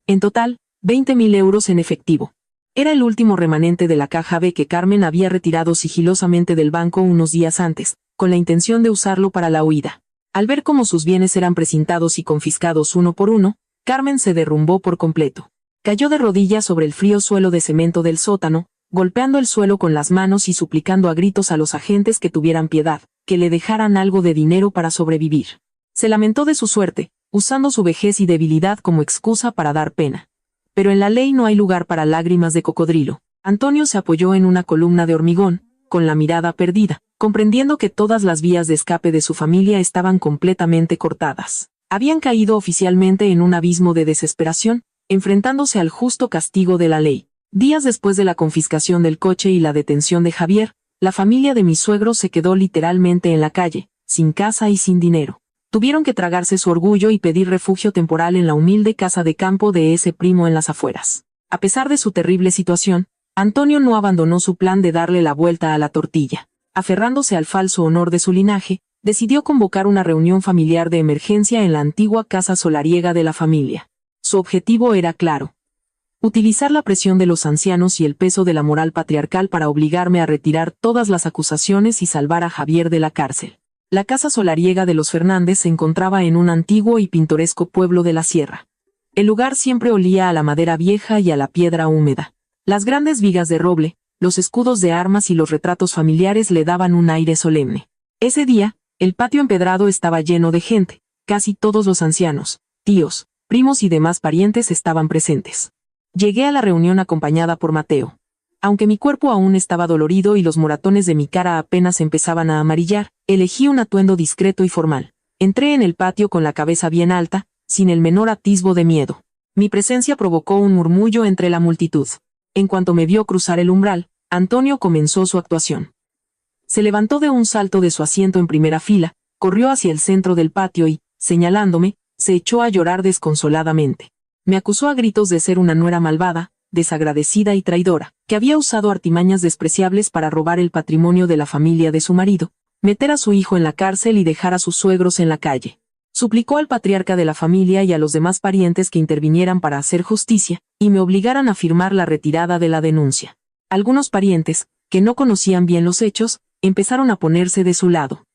A: En total, 20.000 euros en efectivo. Era el último remanente de la caja B que Carmen había retirado sigilosamente del banco unos días antes, con la intención de usarlo para la huida. Al ver cómo sus bienes eran precintados y confiscados uno por uno, Carmen se derrumbó por completo. Cayó de rodillas sobre el frío suelo de cemento del sótano, golpeando el suelo con las manos y suplicando a gritos a los agentes que tuvieran piedad, que le dejaran algo de dinero para sobrevivir. Se lamentó de su suerte, usando su vejez y debilidad como excusa para dar pena. Pero en la ley no hay lugar para lágrimas de cocodrilo. Antonio se apoyó en una columna de hormigón, con la mirada perdida, comprendiendo que todas las vías de escape de su familia estaban completamente cortadas. Habían caído oficialmente en un abismo de desesperación, enfrentándose al justo castigo de la ley. Días después de la confiscación del coche y la detención de Javier, la familia de mi suegro se quedó literalmente en la calle, sin casa y sin dinero. Tuvieron que tragarse su orgullo y pedir refugio temporal en la humilde casa de campo de ese primo en las afueras. A pesar de su terrible situación, Antonio no abandonó su plan de darle la vuelta a la tortilla. Aferrándose al falso honor de su linaje, decidió convocar una reunión familiar de emergencia en la antigua casa solariega de la familia. Su objetivo era claro: utilizar la presión de los ancianos y el peso de la moral patriarcal para obligarme a retirar todas las acusaciones y salvar a Javier de la cárcel. La casa solariega de los Fernández se encontraba en un antiguo y pintoresco pueblo de la sierra. El lugar siempre olía a la madera vieja y a la piedra húmeda. Las grandes vigas de roble, los escudos de armas y los retratos familiares le daban un aire solemne. Ese día, el patio empedrado estaba lleno de gente. Casi todos los ancianos, tíos, primos y demás parientes estaban presentes. Llegué a la reunión acompañada por Mateo. Aunque mi cuerpo aún estaba dolorido y los moratones de mi cara apenas empezaban a amarillar, elegí un atuendo discreto y formal. Entré en el patio con la cabeza bien alta, sin el menor atisbo de miedo. Mi presencia provocó un murmullo entre la multitud. En cuanto me vio cruzar el umbral, Antonio comenzó su actuación. Se levantó de un salto de su asiento en primera fila, corrió hacia el centro del patio y, señalándome, se echó a llorar desconsoladamente. Me acusó a gritos de ser una nuera malvada, desagradecida y traidora, que había usado artimañas despreciables para robar el patrimonio de la familia de su marido, meter a su hijo en la cárcel y dejar a sus suegros en la calle. Suplicó al patriarca de la familia y a los demás parientes que intervinieran para hacer justicia, y me obligaran a firmar la retirada de la denuncia. Algunos parientes, que no conocían bien los hechos, empezaron a ponerse de su lado.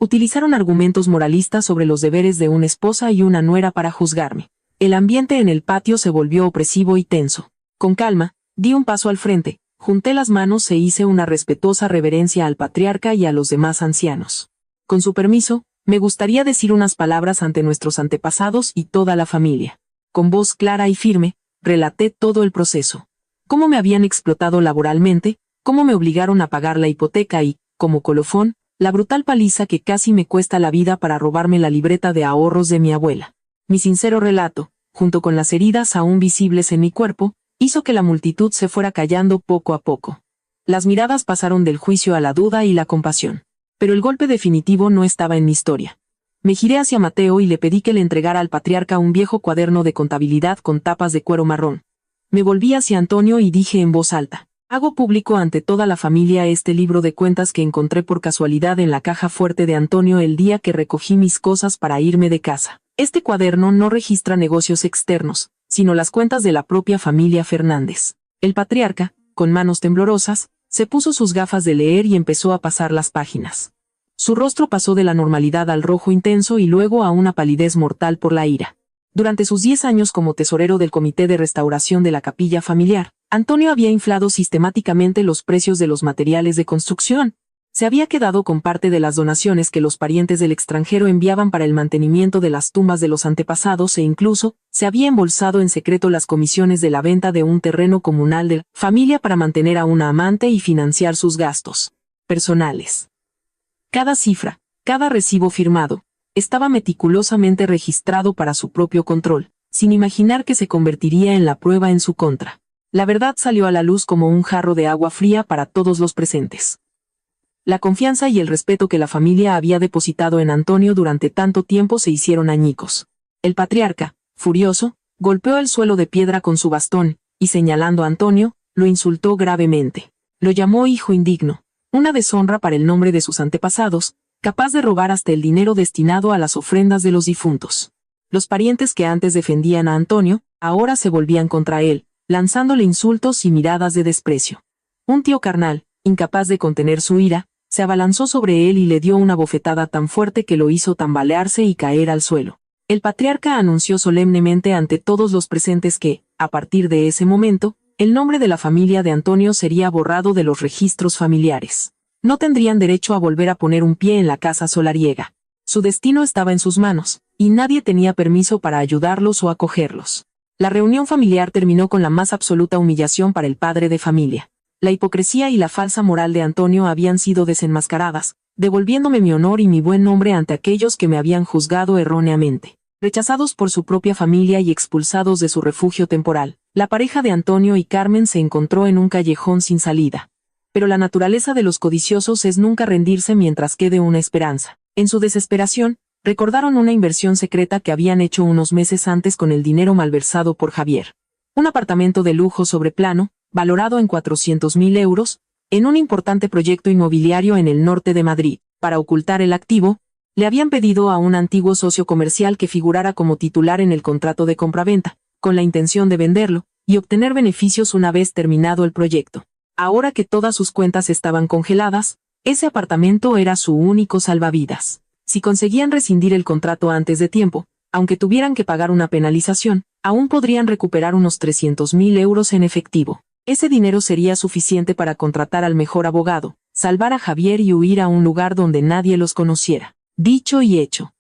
A: Utilizaron argumentos moralistas sobre los deberes de una esposa y una nuera para juzgarme. El ambiente en el patio se volvió opresivo y tenso. Con calma, di un paso al frente, junté las manos e hice una respetuosa reverencia al patriarca y a los demás ancianos. Con su permiso, me gustaría decir unas palabras ante nuestros antepasados y toda la familia. Con voz clara y firme, relaté todo el proceso. Cómo me habían explotado laboralmente, cómo me obligaron a pagar la hipoteca y, como colofón, la brutal paliza que casi me cuesta la vida para robarme la libreta de ahorros de mi abuela. Mi sincero relato, junto con las heridas aún visibles en mi cuerpo, hizo que la multitud se fuera callando poco a poco. Las miradas pasaron del juicio a la duda y la compasión. Pero el golpe definitivo no estaba en mi historia. Me giré hacia Mateo y le pedí que le entregara al patriarca un viejo cuaderno de contabilidad con tapas de cuero marrón. Me volví hacia Antonio y dije en voz alta: hago público ante toda la familia este libro de cuentas que encontré por casualidad en la caja fuerte de Antonio el día que recogí mis cosas para irme de casa. Este cuaderno no registra negocios externos, sino las cuentas de la propia familia Fernández. El patriarca, con manos temblorosas, se puso sus gafas de leer y empezó a pasar las páginas. Su rostro pasó de la normalidad al rojo intenso y luego a una palidez mortal por la ira. Durante sus 10 años como tesorero del Comité de Restauración de la Capilla Familiar, Antonio había inflado sistemáticamente los precios de los materiales de construcción. Se había quedado con parte de las donaciones que los parientes del extranjero enviaban para el mantenimiento de las tumbas de los antepasados e incluso, se había embolsado en secreto las comisiones de la venta de un terreno comunal de la familia para mantener a una amante y financiar sus gastos personales. Cada cifra, cada recibo firmado, estaba meticulosamente registrado para su propio control, sin imaginar que se convertiría en la prueba en su contra. La verdad salió a la luz como un jarro de agua fría para todos los presentes. La confianza y el respeto que la familia había depositado en Antonio durante tanto tiempo se hicieron añicos. El patriarca, furioso, golpeó el suelo de piedra con su bastón, y señalando a Antonio, lo insultó gravemente. Lo llamó hijo indigno, una deshonra para el nombre de sus antepasados, capaz de robar hasta el dinero destinado a las ofrendas de los difuntos. Los parientes que antes defendían a Antonio, ahora se volvían contra él, lanzándole insultos y miradas de desprecio. Un tío carnal, incapaz de contener su ira, se abalanzó sobre él y le dio una bofetada tan fuerte que lo hizo tambalearse y caer al suelo. El patriarca anunció solemnemente ante todos los presentes que, a partir de ese momento, el nombre de la familia de Antonio sería borrado de los registros familiares. No tendrían derecho a volver a poner un pie en la casa solariega. Su destino estaba en sus manos, y nadie tenía permiso para ayudarlos o acogerlos. La reunión familiar terminó con la más absoluta humillación para el padre de familia. La hipocresía y la falsa moral de Antonio habían sido desenmascaradas, devolviéndome mi honor y mi buen nombre ante aquellos que me habían juzgado erróneamente. Rechazados por su propia familia y expulsados de su refugio temporal, la pareja de Antonio y Carmen se encontró en un callejón sin salida. Pero la naturaleza de los codiciosos es nunca rendirse mientras quede una esperanza. En su desesperación, recordaron una inversión secreta que habían hecho unos meses antes con el dinero malversado por Javier. Un apartamento de lujo sobre plano, valorado en 400.000 euros, en un importante proyecto inmobiliario en el norte de Madrid. Para ocultar el activo, le habían pedido a un antiguo socio comercial que figurara como titular en el contrato de compraventa, con la intención de venderlo y obtener beneficios una vez terminado el proyecto. Ahora que todas sus cuentas estaban congeladas, ese apartamento era su único salvavidas. Si conseguían rescindir el contrato antes de tiempo, aunque tuvieran que pagar una penalización, aún podrían recuperar unos 300.000 euros en efectivo. Ese dinero sería suficiente para contratar al mejor abogado, salvar a Javier y huir a un lugar donde nadie los conociera. Dicho y hecho.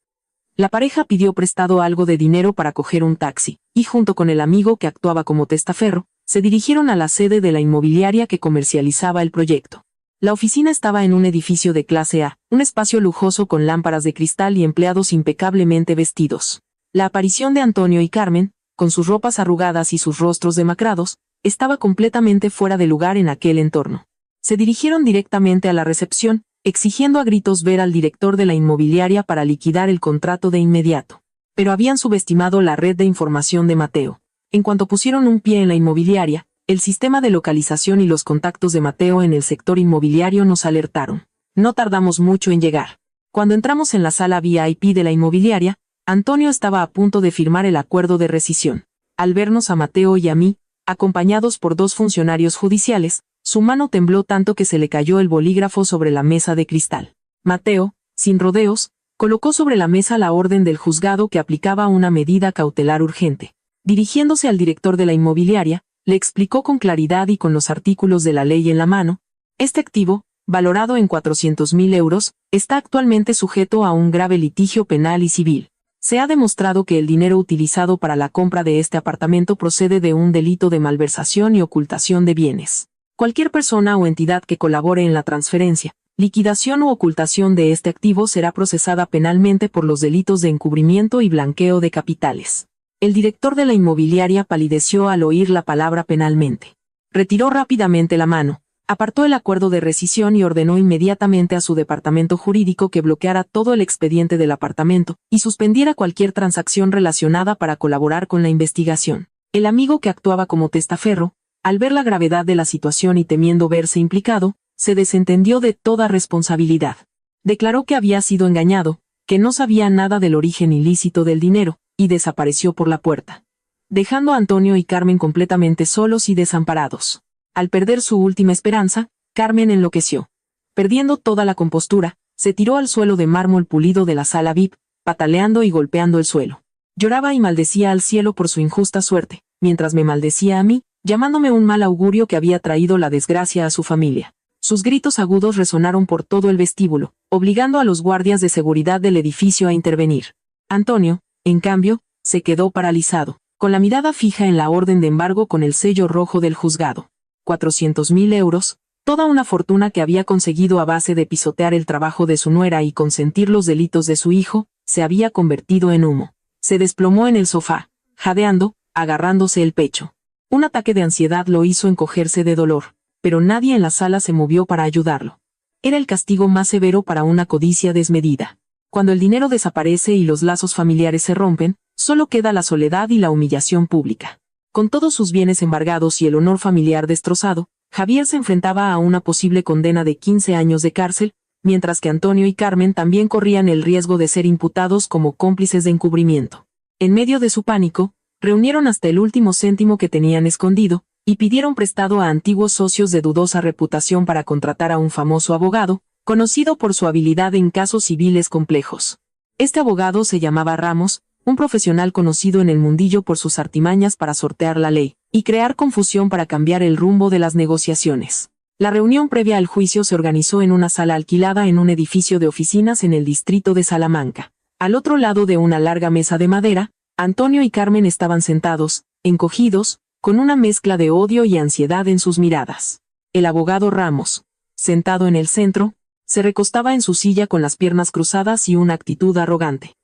A: La pareja pidió prestado algo de dinero para coger un taxi, y junto con el amigo que actuaba como testaferro, se dirigieron a la sede de la inmobiliaria que comercializaba el proyecto. La oficina estaba en un edificio de clase A, un espacio lujoso con lámparas de cristal y empleados impecablemente vestidos. La aparición de Antonio y Carmen, con sus ropas arrugadas y sus rostros demacrados, estaba completamente fuera de lugar en aquel entorno. Se dirigieron directamente a la recepción, exigiendo a gritos ver al director de la inmobiliaria para liquidar el contrato de inmediato. Pero habían subestimado la red de información de Mateo. En cuanto pusieron un pie en la inmobiliaria, el sistema de localización y los contactos de Mateo en el sector inmobiliario nos alertaron. No tardamos mucho en llegar. Cuando entramos en la sala VIP de la inmobiliaria, Antonio estaba a punto de firmar el acuerdo de rescisión. Al vernos a Mateo y a mí, acompañados por dos funcionarios judiciales, su mano tembló tanto que se le cayó el bolígrafo sobre la mesa de cristal. Mateo, sin rodeos, colocó sobre la mesa la orden del juzgado que aplicaba una medida cautelar urgente. Dirigiéndose al director de la inmobiliaria, le explicó con claridad y con los artículos de la ley en la mano: este activo, valorado en 400.000 euros, está actualmente sujeto a un grave litigio penal y civil. Se ha demostrado que el dinero utilizado para la compra de este apartamento procede de un delito de malversación y ocultación de bienes. Cualquier persona o entidad que colabore en la transferencia, liquidación u ocultación de este activo será procesada penalmente por los delitos de encubrimiento y blanqueo de capitales. El director de la inmobiliaria palideció al oír la palabra penalmente. Retiró rápidamente la mano, apartó el acuerdo de rescisión y ordenó inmediatamente a su departamento jurídico que bloqueara todo el expediente del apartamento y suspendiera cualquier transacción relacionada para colaborar con la investigación. El amigo que actuaba como testaferro, al ver la gravedad de la situación y temiendo verse implicado, se desentendió de toda responsabilidad. Declaró que había sido engañado, que no sabía nada del origen ilícito del dinero, y desapareció por la puerta, dejando a Antonio y Carmen completamente solos y desamparados. Al perder su última esperanza, Carmen enloqueció. Perdiendo toda la compostura, se tiró al suelo de mármol pulido de la sala VIP, pataleando y golpeando el suelo. Lloraba y maldecía al cielo por su injusta suerte, mientras me maldecía a mí, llamándome un mal augurio que había traído la desgracia a su familia. Sus gritos agudos resonaron por todo el vestíbulo, obligando a los guardias de seguridad del edificio a intervenir. Antonio, en cambio, se quedó paralizado, con la mirada fija en la orden de embargo con el sello rojo del juzgado. 400.000 euros, toda una fortuna que había conseguido a base de pisotear el trabajo de su nuera y consentir los delitos de su hijo, se había convertido en humo. Se desplomó en el sofá, jadeando, agarrándose el pecho. Un ataque de ansiedad lo hizo encogerse de dolor, pero nadie en la sala se movió para ayudarlo. Era el castigo más severo para una codicia desmedida. Cuando el dinero desaparece y los lazos familiares se rompen, solo queda la soledad y la humillación pública. Con todos sus bienes embargados y el honor familiar destrozado, Javier se enfrentaba a una posible condena de 15 años de cárcel, mientras que Antonio y Carmen también corrían el riesgo de ser imputados como cómplices de encubrimiento. En medio de su pánico, reunieron hasta el último céntimo que tenían escondido, y pidieron prestado a antiguos socios de dudosa reputación para contratar a un famoso abogado, conocido por su habilidad en casos civiles complejos. Este abogado se llamaba Ramos, un profesional conocido en el mundillo por sus artimañas para sortear la ley, y crear confusión para cambiar el rumbo de las negociaciones. La reunión previa al juicio se organizó en una sala alquilada en un edificio de oficinas en el distrito de Salamanca. Al otro lado de una larga mesa de madera, Antonio y Carmen estaban sentados, encogidos, con una mezcla de odio y ansiedad en sus miradas. El abogado Ramos, sentado en el centro, se recostaba en su silla con las piernas cruzadas y una actitud arrogante.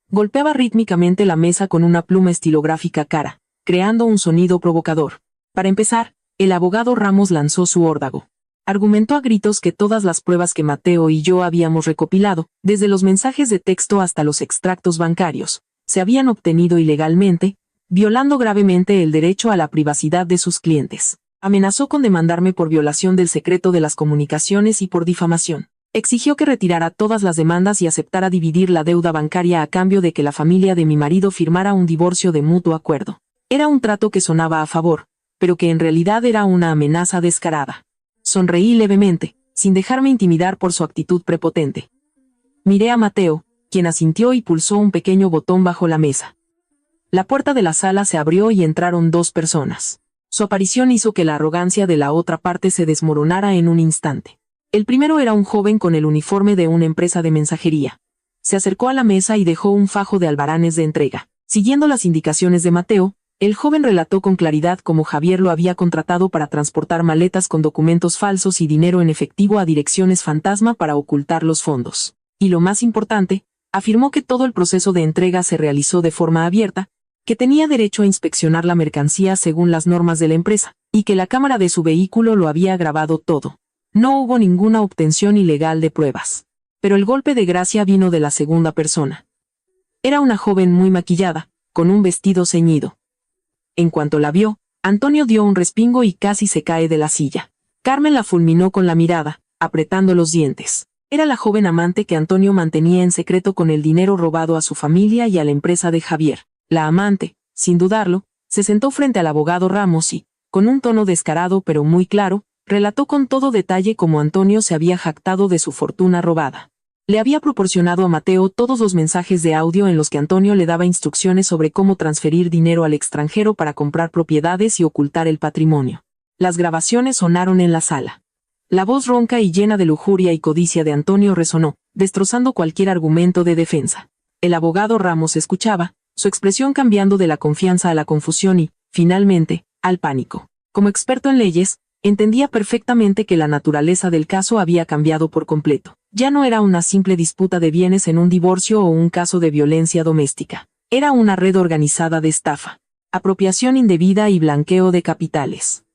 A: Golpeaba rítmicamente la mesa con una pluma estilográfica cara, creando un sonido provocador. Para empezar, el abogado Ramos lanzó su órdago. Argumentó a gritos que todas las pruebas que Mateo y yo habíamos recopilado, desde los mensajes de texto hasta los extractos bancarios, se habían obtenido ilegalmente, violando gravemente el derecho a la privacidad de sus clientes. Amenazó con demandarme por violación del secreto de las comunicaciones y por difamación. Exigió que retirara todas las demandas y aceptara dividir la deuda bancaria a cambio de que la familia de mi marido firmara un divorcio de mutuo acuerdo. Era un trato que sonaba a favor, pero que en realidad era una amenaza descarada. Sonreí levemente, sin dejarme intimidar por su actitud prepotente. Miré a Mateo, quien asintió y pulsó un pequeño botón bajo la mesa. La puerta de la sala se abrió y entraron dos personas. Su aparición hizo que la arrogancia de la otra parte se desmoronara en un instante. El primero era un joven con el uniforme de una empresa de mensajería. Se acercó a la mesa y dejó un fajo de albaranes de entrega. Siguiendo las indicaciones de Mateo, el joven relató con claridad cómo Javier lo había contratado para transportar maletas con documentos falsos y dinero en efectivo a direcciones fantasma para ocultar los fondos. Y lo más importante, afirmó que todo el proceso de entrega se realizó de forma abierta, que tenía derecho a inspeccionar la mercancía según las normas de la empresa, y que la cámara de su vehículo lo había grabado todo. No hubo ninguna obtención ilegal de pruebas. Pero el golpe de gracia vino de la segunda persona. Era una joven muy maquillada, con un vestido ceñido. En cuanto la vio, Antonio dio un respingo y casi se cae de la silla. Carmen la fulminó con la mirada, apretando los dientes. Era la joven amante que Antonio mantenía en secreto con el dinero robado a su familia y a la empresa de Javier. La amante, sin dudarlo, se sentó frente al abogado Ramos y, con un tono descarado pero muy claro, relató con todo detalle cómo Antonio se había jactado de su fortuna robada. Le había proporcionado a Mateo todos los mensajes de audio en los que Antonio le daba instrucciones sobre cómo transferir dinero al extranjero para comprar propiedades y ocultar el patrimonio. Las grabaciones sonaron en la sala. La voz ronca y llena de lujuria y codicia de Antonio resonó, destrozando cualquier argumento de defensa. El abogado Ramos escuchaba, su expresión cambiando de la confianza a la confusión y, finalmente, al pánico. Como experto en leyes, entendía perfectamente que la naturaleza del caso había cambiado por completo. Ya no era una simple disputa de bienes en un divorcio o un caso de violencia doméstica. Era una red organizada de estafa, apropiación indebida y blanqueo de capitales.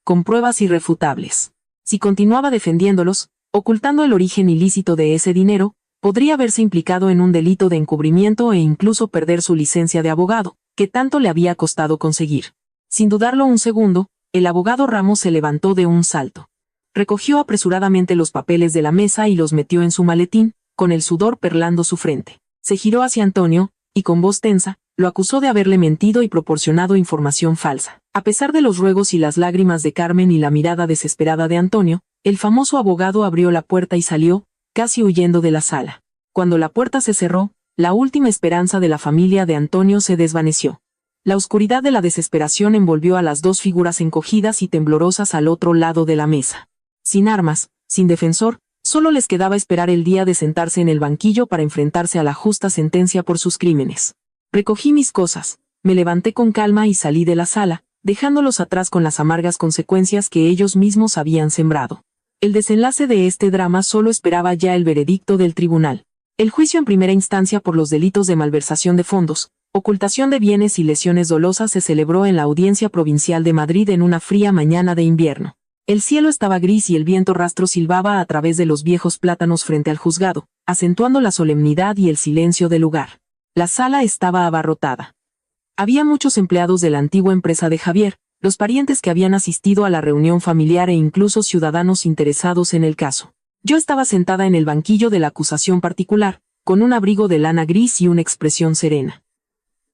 A: Con pruebas irrefutables. Si continuaba defendiéndolos, ocultando el origen ilícito de ese dinero, podría verse implicado en un delito de encubrimiento e incluso perder su licencia de abogado, que tanto le había costado conseguir. Sin dudarlo un segundo, el abogado Ramos se levantó de un salto. Recogió apresuradamente los papeles de la mesa y los metió en su maletín, con el sudor perlando su frente. Se giró hacia Antonio, y con voz tensa, lo acusó de haberle mentido y proporcionado información falsa. A pesar de los ruegos y las lágrimas de Carmen y la mirada desesperada de Antonio, el famoso abogado abrió la puerta y salió, casi huyendo de la sala. Cuando la puerta se cerró, la última esperanza de la familia de Antonio se desvaneció. La oscuridad de la desesperación envolvió a las dos figuras encogidas y temblorosas al otro lado de la mesa. Sin armas, sin defensor, solo les quedaba esperar el día de sentarse en el banquillo para enfrentarse a la justa sentencia por sus crímenes. Recogí mis cosas, me levanté con calma y salí de la sala, dejándolos atrás con las amargas consecuencias que ellos mismos habían sembrado. El desenlace de este drama solo esperaba ya el veredicto del tribunal. El juicio en primera instancia por los delitos de malversación de fondos, Ocultación de bienes y lesiones dolosas se celebró en la Audiencia Provincial de Madrid en una fría mañana de invierno. El cielo estaba gris y el viento rastro silbaba a través de los viejos plátanos frente al juzgado, acentuando la solemnidad y el silencio del lugar. La sala estaba abarrotada. Había muchos empleados de la antigua empresa de Javier, los parientes que habían asistido a la reunión familiar e incluso ciudadanos interesados en el caso. Yo estaba sentada en el banquillo de la acusación particular, con un abrigo de lana gris y una expresión serena.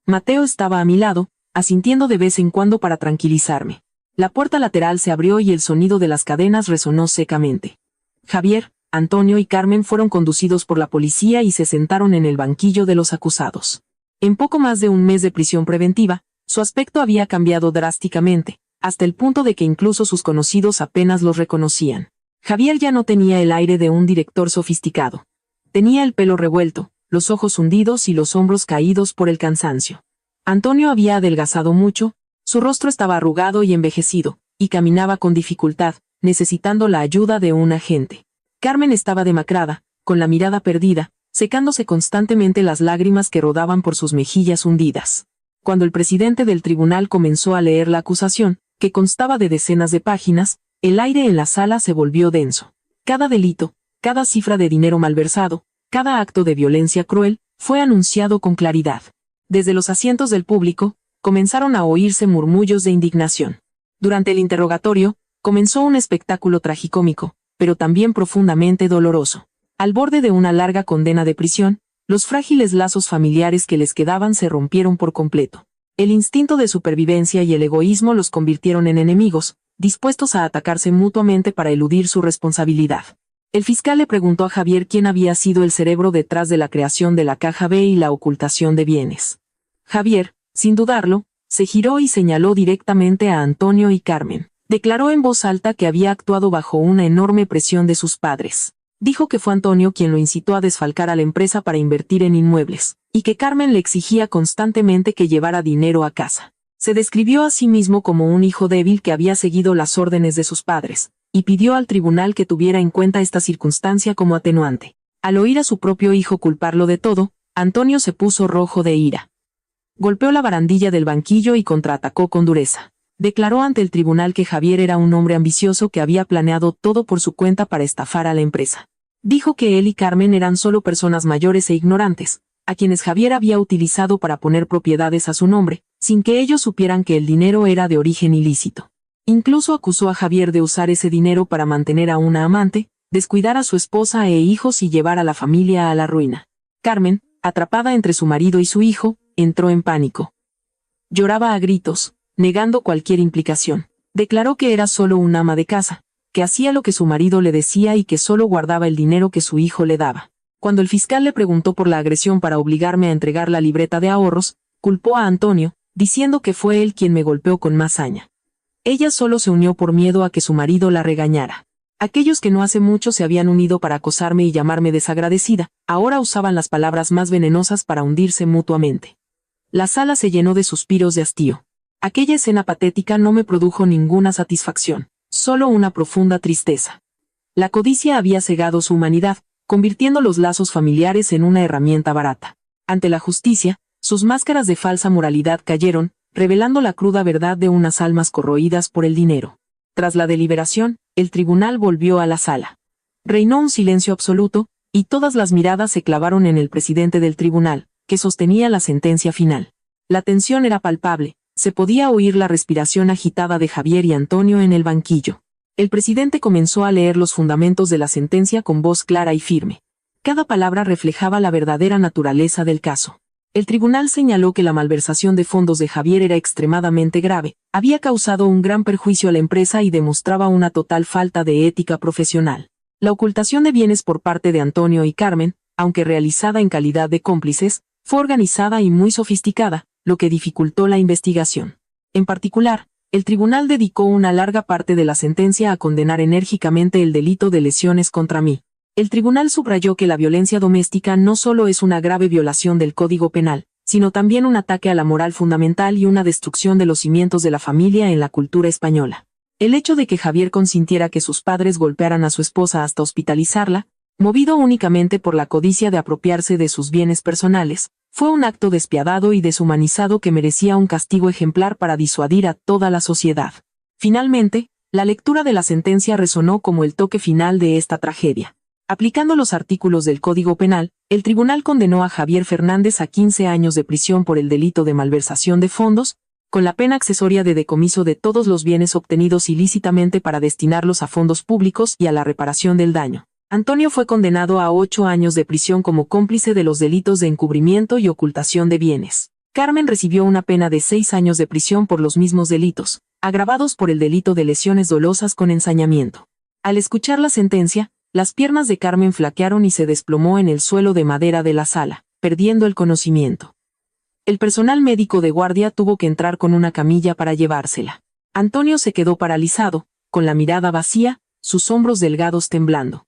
A: Mateo estaba a mi lado, asintiendo de vez en cuando para tranquilizarme. La puerta lateral se abrió y el sonido de las cadenas resonó secamente. Javier, Antonio y Carmen fueron conducidos por la policía y se sentaron en el banquillo de los acusados. En poco más de un mes de prisión preventiva, su aspecto había cambiado drásticamente, hasta el punto de que incluso sus conocidos apenas los reconocían. Javier ya no tenía el aire de un director sofisticado. Tenía el pelo revuelto, los ojos hundidos y los hombros caídos por el cansancio. Antonio había adelgazado mucho, su rostro estaba arrugado y envejecido, y caminaba con dificultad, necesitando la ayuda de un agente. Carmen estaba demacrada, con la mirada perdida, secándose constantemente las lágrimas que rodaban por sus mejillas hundidas. Cuando el presidente del tribunal comenzó a leer la acusación, que constaba de decenas de páginas, el aire en la sala se volvió denso. Cada delito, cada cifra de dinero malversado, cada acto de violencia cruel, fue anunciado con claridad. Desde los asientos del público, comenzaron a oírse murmullos de indignación. Durante el interrogatorio, comenzó un espectáculo tragicómico, pero también profundamente doloroso. Al borde de una larga condena de prisión, los frágiles lazos familiares que les quedaban se rompieron por completo. El instinto de supervivencia y el egoísmo los convirtieron en enemigos, dispuestos a atacarse mutuamente para eludir su responsabilidad. El fiscal le preguntó a Javier quién había sido el cerebro detrás de la creación de la Caja B y la ocultación de bienes. Javier, sin dudarlo, se giró y señaló directamente a Antonio y Carmen. Declaró en voz alta que había actuado bajo una enorme presión de sus padres. Dijo que fue Antonio quien lo incitó a desfalcar a la empresa para invertir en inmuebles, y que Carmen le exigía constantemente que llevara dinero a casa. Se describió a sí mismo como un hijo débil que había seguido las órdenes de sus padres, y pidió al tribunal que tuviera en cuenta esta circunstancia como atenuante. Al oír a su propio hijo culparlo de todo, Antonio se puso rojo de ira. Golpeó la barandilla del banquillo y contraatacó con dureza. Declaró ante el tribunal que Javier era un hombre ambicioso que había planeado todo por su cuenta para estafar a la empresa. Dijo que él y Carmen eran solo personas mayores e ignorantes, a quienes Javier había utilizado para poner propiedades a su nombre, sin que ellos supieran que el dinero era de origen ilícito. Incluso acusó a Javier de usar ese dinero para mantener a una amante, descuidar a su esposa e hijos y llevar a la familia a la ruina. Carmen, atrapada entre su marido y su hijo, entró en pánico. Lloraba a gritos, negando cualquier implicación. Declaró que era solo un ama de casa, que hacía lo que su marido le decía y que solo guardaba el dinero que su hijo le daba. Cuando el fiscal le preguntó por la agresión para obligarme a entregar la libreta de ahorros, culpó a Antonio, diciendo que fue él quien me golpeó con más saña. Ella solo se unió por miedo a que su marido la regañara. Aquellos que no hace mucho se habían unido para acosarme y llamarme desagradecida, ahora usaban las palabras más venenosas para hundirse mutuamente. La sala se llenó de suspiros de hastío. Aquella escena patética no me produjo ninguna satisfacción, solo una profunda tristeza. La codicia había cegado su humanidad, convirtiendo los lazos familiares en una herramienta barata. Ante la justicia, sus máscaras de falsa moralidad cayeron, revelando la cruda verdad de unas almas corroídas por el dinero. Tras la deliberación, el tribunal volvió a la sala. Reinó un silencio absoluto, y todas las miradas se clavaron en el presidente del tribunal, que sostenía la sentencia final. La tensión era palpable, se podía oír la respiración agitada de Javier y Antonio en el banquillo. El presidente comenzó a leer los fundamentos de la sentencia con voz clara y firme. Cada palabra reflejaba la verdadera naturaleza del caso. El tribunal señaló que la malversación de fondos de Javier era extremadamente grave, había causado un gran perjuicio a la empresa y demostraba una total falta de ética profesional. La ocultación de bienes por parte de Antonio y Carmen, aunque realizada en calidad de cómplices, fue organizada y muy sofisticada, lo que dificultó la investigación. En particular, el tribunal dedicó una larga parte de la sentencia a condenar enérgicamente el delito de lesiones contra mí. El tribunal subrayó que la violencia doméstica no solo es una grave violación del Código Penal, sino también un ataque a la moral fundamental y una destrucción de los cimientos de la familia en la cultura española. El hecho de que Javier consintiera que sus padres golpearan a su esposa hasta hospitalizarla, movido únicamente por la codicia de apropiarse de sus bienes personales, Fue un acto despiadado y deshumanizado que merecía un castigo ejemplar para disuadir a toda la sociedad. Finalmente, la lectura de la sentencia resonó como el toque final de esta tragedia. Aplicando los artículos del Código Penal, el tribunal condenó a Javier Fernández a 15 años de prisión por el delito de malversación de fondos, con la pena accesoria de decomiso de todos los bienes obtenidos ilícitamente para destinarlos a fondos públicos y a la reparación del daño. Antonio fue condenado a 8 años de prisión como cómplice de los delitos de encubrimiento y ocultación de bienes. Carmen recibió una pena de 6 años de prisión por los mismos delitos, agravados por el delito de lesiones dolosas con ensañamiento. Al escuchar la sentencia, las piernas de Carmen flaquearon y se desplomó en el suelo de madera de la sala, perdiendo el conocimiento. El personal médico de guardia tuvo que entrar con una camilla para llevársela. Antonio se quedó paralizado, con la mirada vacía, sus hombros delgados temblando.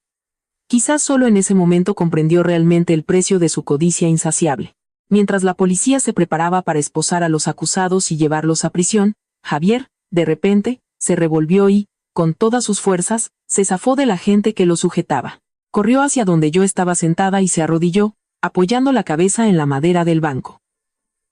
A: Quizás solo en ese momento comprendió realmente el precio de su codicia insaciable. Mientras la policía se preparaba para esposar a los acusados y llevarlos a prisión, Javier, de repente, se revolvió y, con todas sus fuerzas, se zafó de la gente que lo sujetaba. Corrió hacia donde yo estaba sentada y se arrodilló, apoyando la cabeza en la madera del banco.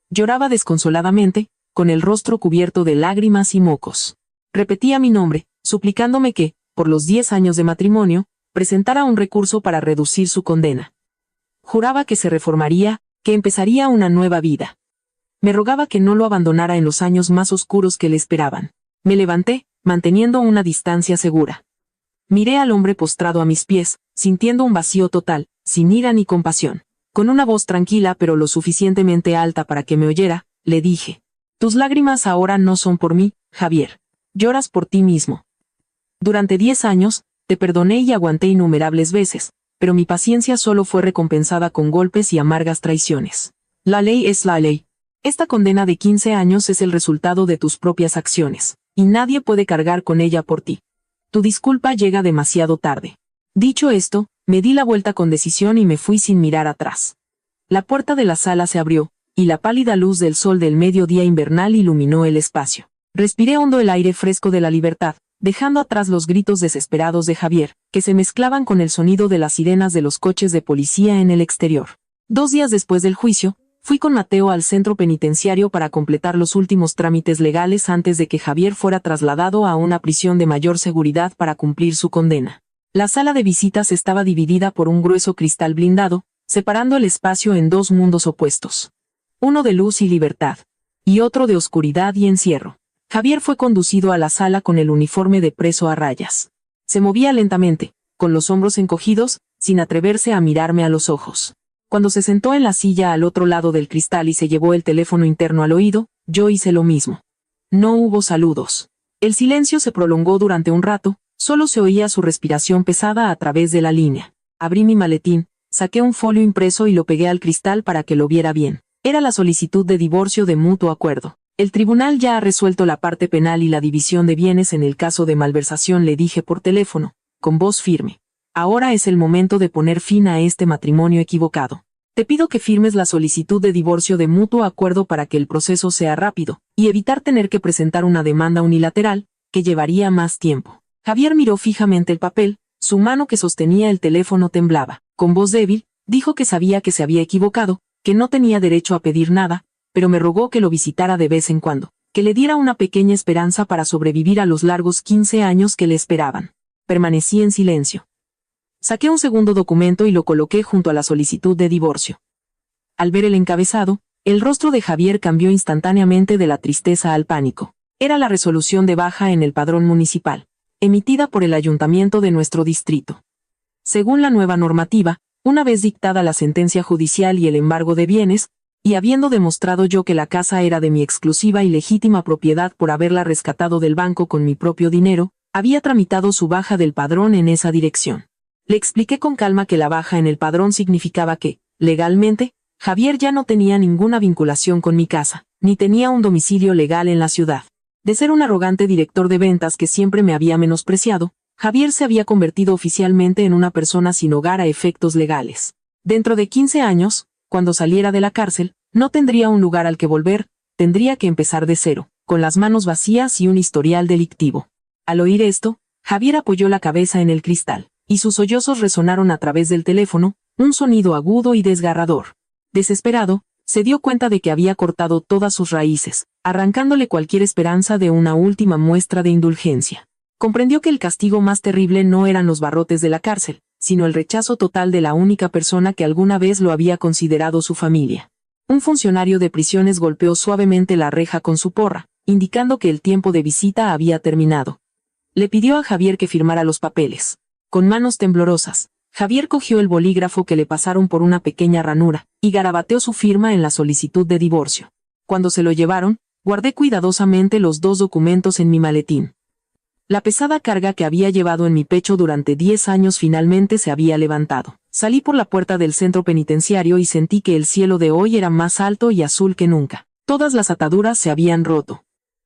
A: Lloraba desconsoladamente, con el rostro cubierto de lágrimas y mocos. Repetía mi nombre, suplicándome que, por los 10 años de matrimonio, presentara un recurso para reducir su condena. Juraba que se reformaría, que empezaría una nueva vida. Me rogaba que no lo abandonara en los años más oscuros que le esperaban. Me levanté, manteniendo una distancia segura. Miré al hombre postrado a mis pies, sintiendo un vacío total, sin ira ni compasión. Con una voz tranquila pero lo suficientemente alta para que me oyera, le dije: «Tus lágrimas ahora no son por mí, Javier. Lloras por ti mismo. Durante 10 años, te perdoné y aguanté innumerables veces, pero mi paciencia solo fue recompensada con golpes y amargas traiciones. La ley es la ley. Esta condena de 15 años es el resultado de tus propias acciones, y nadie puede cargar con ella por ti. Tu disculpa llega demasiado tarde». Dicho esto, me di la vuelta con decisión y me fui sin mirar atrás. La puerta de la sala se abrió, y la pálida luz del sol del mediodía invernal iluminó el espacio. Respiré hondo el aire fresco de la libertad, dejando atrás los gritos desesperados de Javier, que se mezclaban con el sonido de las sirenas de los coches de policía en el exterior. 2 días después del juicio, fui con Mateo al centro penitenciario para completar los últimos trámites legales antes de que Javier fuera trasladado a una prisión de mayor seguridad para cumplir su condena. La sala de visitas estaba dividida por un grueso cristal blindado, separando el espacio en 2 mundos opuestos. Uno de luz y libertad, y otro de oscuridad y encierro. Javier fue conducido a la sala con el uniforme de preso a rayas. Se movía lentamente, con los hombros encogidos, sin atreverse a mirarme a los ojos. Cuando se sentó en la silla al otro lado del cristal y se llevó el teléfono interno al oído, yo hice lo mismo. No hubo saludos. El silencio se prolongó durante un rato, solo se oía su respiración pesada a través de la línea. Abrí mi maletín, saqué un folio impreso y lo pegué al cristal para que lo viera bien. Era la solicitud de divorcio de mutuo acuerdo. El tribunal ya ha resuelto la parte penal y la división de bienes en el caso de malversación, le dije por teléfono, con voz firme. Ahora es el momento de poner fin a este matrimonio equivocado. Te pido que firmes la solicitud de divorcio de mutuo acuerdo para que el proceso sea rápido, y evitar tener que presentar una demanda unilateral, que llevaría más tiempo. Javier miró fijamente el papel, su mano que sostenía el teléfono temblaba. Con voz débil, dijo que sabía que se había equivocado, que no tenía derecho a pedir nada, pero me rogó que lo visitara de vez en cuando, que le diera una pequeña esperanza para sobrevivir a los largos 15 años que le esperaban. Permanecí en silencio. Saqué un segundo documento y lo coloqué junto a la solicitud de divorcio. Al ver el encabezado, el rostro de Javier cambió instantáneamente de la tristeza al pánico. Era la resolución de baja en el padrón municipal, emitida por el ayuntamiento de nuestro distrito. Según la nueva normativa, una vez dictada la sentencia judicial y el embargo de bienes, y habiendo demostrado yo que la casa era de mi exclusiva y legítima propiedad por haberla rescatado del banco con mi propio dinero, había tramitado su baja del padrón en esa dirección. Le expliqué con calma que la baja en el padrón significaba que, legalmente, Javier ya no tenía ninguna vinculación con mi casa, ni tenía un domicilio legal en la ciudad. De ser un arrogante director de ventas que siempre me había menospreciado, Javier se había convertido oficialmente en una persona sin hogar a efectos legales. Dentro de 15 años, cuando saliera de la cárcel, no tendría un lugar al que volver, tendría que empezar de cero, con las manos vacías y un historial delictivo. Al oír esto, Javier apoyó la cabeza en el cristal, y sus sollozos resonaron a través del teléfono, un sonido agudo y desgarrador. Desesperado, Se dio cuenta de que había cortado todas sus raíces, arrancándole cualquier esperanza de una última muestra de indulgencia. Comprendió que el castigo más terrible no eran los barrotes de la cárcel, sino el rechazo total de la única persona que alguna vez lo había considerado su familia. Un funcionario de prisiones golpeó suavemente la reja con su porra, indicando que el tiempo de visita había terminado. Le pidió a Javier que firmara los papeles. Con manos temblorosas, Javier cogió el bolígrafo que le pasaron por una pequeña ranura, y garabateó su firma en la solicitud de divorcio. Cuando se lo llevaron, guardé cuidadosamente los 2 documentos en mi maletín. La pesada carga que había llevado en mi pecho durante 10 años finalmente se había levantado. Salí por la puerta del centro penitenciario y sentí que el cielo de hoy era más alto y azul que nunca. Todas las ataduras se habían roto.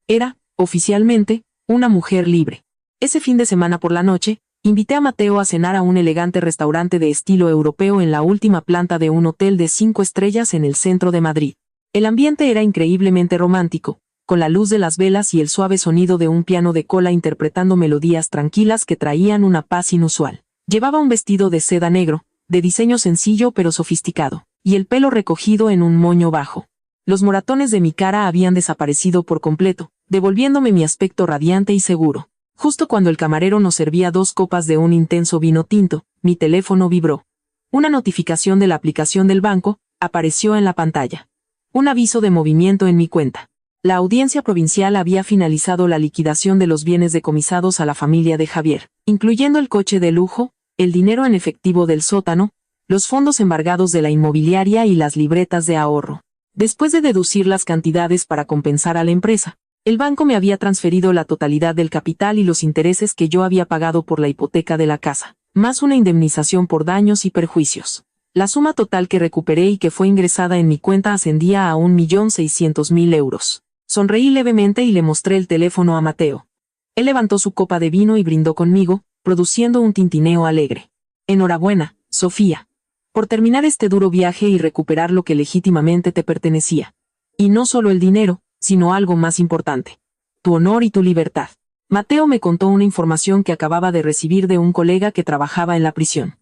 A: Era, oficialmente, una mujer libre. Ese fin de semana por la noche, invité a Mateo a cenar a un elegante restaurante de estilo europeo en la última planta de un hotel de 5 estrellas en el centro de Madrid. El ambiente era increíblemente romántico, con la luz de las velas y el suave sonido de un piano de cola interpretando melodías tranquilas que traían una paz inusual. Llevaba un vestido de seda negro, de diseño sencillo pero sofisticado, y el pelo recogido en un moño bajo. Los moratones de mi cara habían desaparecido por completo, devolviéndome mi aspecto radiante y seguro. Justo cuando el camarero nos servía 2 copas de un intenso vino tinto, mi teléfono vibró. Una notificación de la aplicación del banco apareció en la pantalla. Un aviso de movimiento en mi cuenta. La audiencia provincial había finalizado la liquidación de los bienes decomisados a la familia de Javier, incluyendo el coche de lujo, el dinero en efectivo del sótano, los fondos embargados de la inmobiliaria y las libretas de ahorro. Después de deducir las cantidades para compensar a la empresa, el banco me había transferido la totalidad del capital y los intereses que yo había pagado por la hipoteca de la casa, más una indemnización por daños y perjuicios. La suma total que recuperé y que fue ingresada en mi cuenta ascendía a 1.600.000 euros. Sonreí levemente y le mostré el teléfono a Mateo. Él levantó su copa de vino y brindó conmigo, produciendo un tintineo alegre. Enhorabuena, Sofía, por terminar este duro viaje y recuperar lo que legítimamente te pertenecía. Y no solo el dinero, sino algo más importante. Tu honor y tu libertad. Mateo me contó una información que acababa de recibir de un colega que trabajaba en la prisión.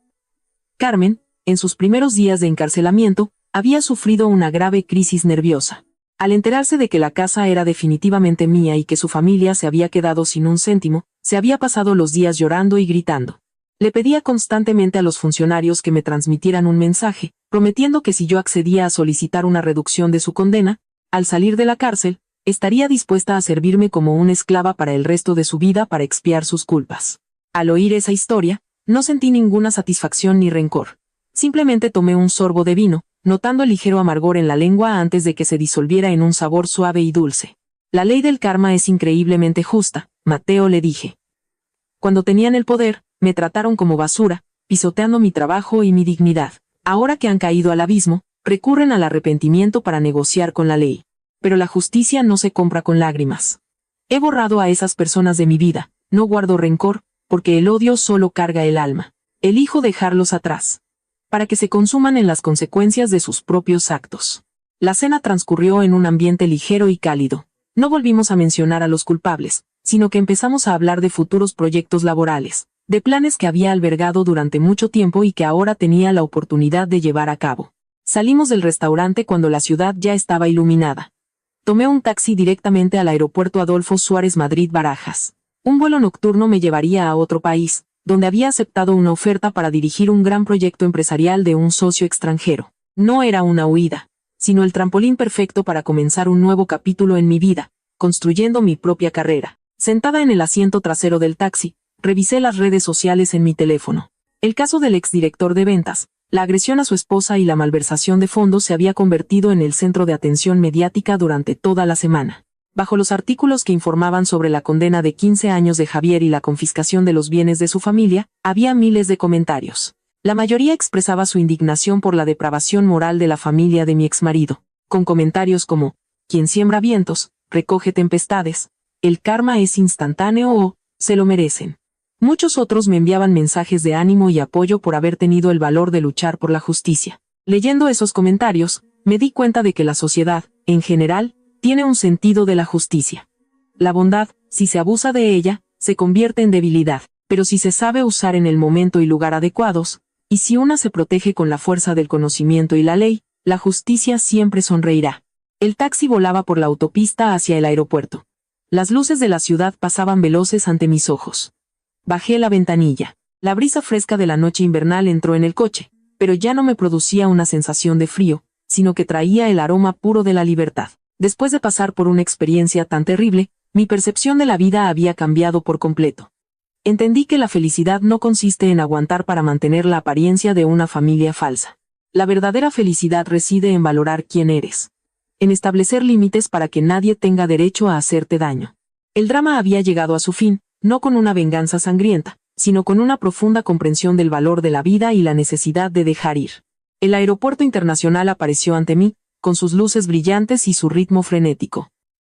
A: Carmen, en sus primeros días de encarcelamiento, había sufrido una grave crisis nerviosa. Al enterarse de que la casa era definitivamente mía y que su familia se había quedado sin un céntimo, se había pasado los días llorando y gritando. Le pedía constantemente a los funcionarios que me transmitieran un mensaje, prometiendo que si yo accedía a solicitar una reducción de su condena, al salir de la cárcel, estaría dispuesta a servirme como una esclava para el resto de su vida para expiar sus culpas. Al oír esa historia, no sentí ninguna satisfacción ni rencor. Simplemente tomé un sorbo de vino, notando el ligero amargor en la lengua antes de que se disolviera en un sabor suave y dulce. La ley del karma es increíblemente justa, Mateo, le dije. Cuando tenían el poder, me trataron como basura, pisoteando mi trabajo y mi dignidad. Ahora que han caído al abismo, recurren al arrepentimiento para negociar con la ley. Pero la justicia no se compra con lágrimas. He borrado a esas personas de mi vida, no guardo rencor, porque el odio solo carga el alma. Elijo dejarlos atrás, para que se consuman en las consecuencias de sus propios actos. La cena transcurrió en un ambiente ligero y cálido. No volvimos a mencionar a los culpables, sino que empezamos a hablar de futuros proyectos laborales, de planes que había albergado durante mucho tiempo y que ahora tenía la oportunidad de llevar a cabo. Salimos del restaurante cuando la ciudad ya estaba iluminada. Tomé un taxi directamente al aeropuerto Adolfo Suárez Madrid-Barajas. Un vuelo nocturno me llevaría a otro país, donde había aceptado una oferta para dirigir un gran proyecto empresarial de un socio extranjero. No era una huida, sino el trampolín perfecto para comenzar un nuevo capítulo en mi vida, construyendo mi propia carrera. Sentada en el asiento trasero del taxi, revisé las redes sociales en mi teléfono. El caso del exdirector de ventas, la agresión a su esposa y la malversación de fondos se había convertido en el centro de atención mediática durante toda la semana. Bajo los artículos que informaban sobre la condena de 15 años de Javier y la confiscación de los bienes de su familia, había miles de comentarios. La mayoría expresaba su indignación por la depravación moral de la familia de mi exmarido, con comentarios como: quien siembra vientos, recoge tempestades, el karma es instantáneo o se lo merecen. Muchos otros me enviaban mensajes de ánimo y apoyo por haber tenido el valor de luchar por la justicia. Leyendo esos comentarios, me di cuenta de que la sociedad, en general, tiene un sentido de la justicia. La bondad, si se abusa de ella, se convierte en debilidad, pero si se sabe usar en el momento y lugar adecuados, y si una se protege con la fuerza del conocimiento y la ley, La justicia siempre sonreirá. El taxi volaba por la autopista hacia el aeropuerto. Las luces de la ciudad pasaban veloces ante mis ojos. Bajé la ventanilla. La brisa fresca de la noche invernal entró en el coche, pero ya no me producía una sensación de frío, sino que traía el aroma puro de la libertad. Después de pasar por una experiencia tan terrible, mi percepción de la vida había cambiado por completo. Entendí que la felicidad no consiste en aguantar para mantener la apariencia de una familia falsa. La verdadera felicidad reside en valorar quién eres. En establecer límites para que nadie tenga derecho a hacerte daño. El drama había llegado a su fin, no con una venganza sangrienta, sino con una profunda comprensión del valor de la vida y la necesidad de dejar ir. El aeropuerto internacional apareció ante mí, con sus luces brillantes y su ritmo frenético.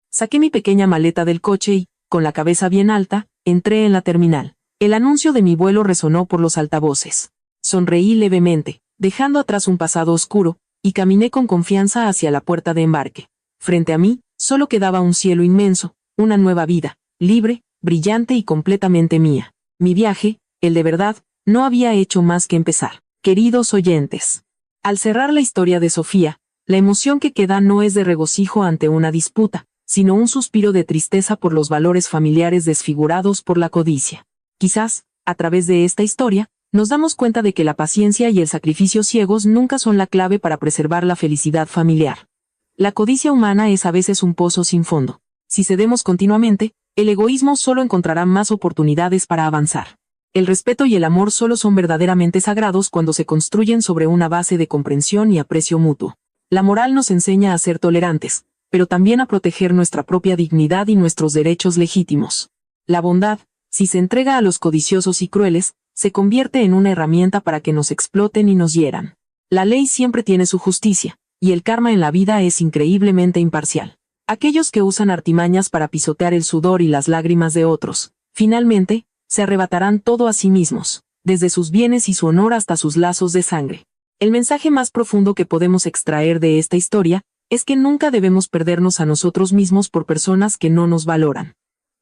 A: Saqué mi pequeña maleta del coche y, con la cabeza bien alta, entré en la terminal. El anuncio de mi vuelo resonó por los altavoces. Sonreí levemente, dejando atrás un pasado oscuro, y caminé con confianza hacia la puerta de embarque. Frente a mí, solo quedaba un cielo inmenso, una nueva vida, libre, brillante y completamente mía. Mi viaje, el de verdad, no había hecho más que empezar. Queridos oyentes, al cerrar la historia de Sofía, la emoción que queda no es de regocijo ante una disputa, sino un suspiro de tristeza por los valores familiares desfigurados por la codicia. Quizás, a través de esta historia, nos damos cuenta de que la paciencia y el sacrificio ciegos nunca son la clave para preservar la felicidad familiar. La codicia humana es a veces un pozo sin fondo. Si cedemos continuamente, el egoísmo solo encontrará más oportunidades para avanzar. El respeto y el amor solo son verdaderamente sagrados cuando se construyen sobre una base de comprensión y aprecio mutuo. La moral nos enseña a ser tolerantes, pero también a proteger nuestra propia dignidad y nuestros derechos legítimos. La bondad, si se entrega a los codiciosos y crueles, se convierte en una herramienta para que nos exploten y nos hieran. La ley siempre tiene su justicia, y el karma en la vida es increíblemente imparcial. Aquellos que usan artimañas para pisotear el sudor y las lágrimas de otros, finalmente, se arrebatarán todo a sí mismos, desde sus bienes y su honor hasta sus lazos de sangre. El mensaje más profundo que podemos extraer de esta historia es que nunca debemos perdernos a nosotros mismos por personas que no nos valoran.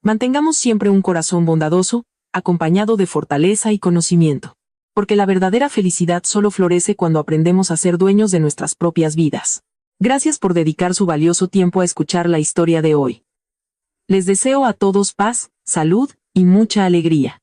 A: Mantengamos siempre un corazón bondadoso, acompañado de fortaleza y conocimiento. Porque la verdadera felicidad solo florece cuando aprendemos a ser dueños de nuestras propias vidas. Gracias por dedicar su valioso tiempo a escuchar la historia de hoy. Les deseo a todos paz, salud y mucha alegría.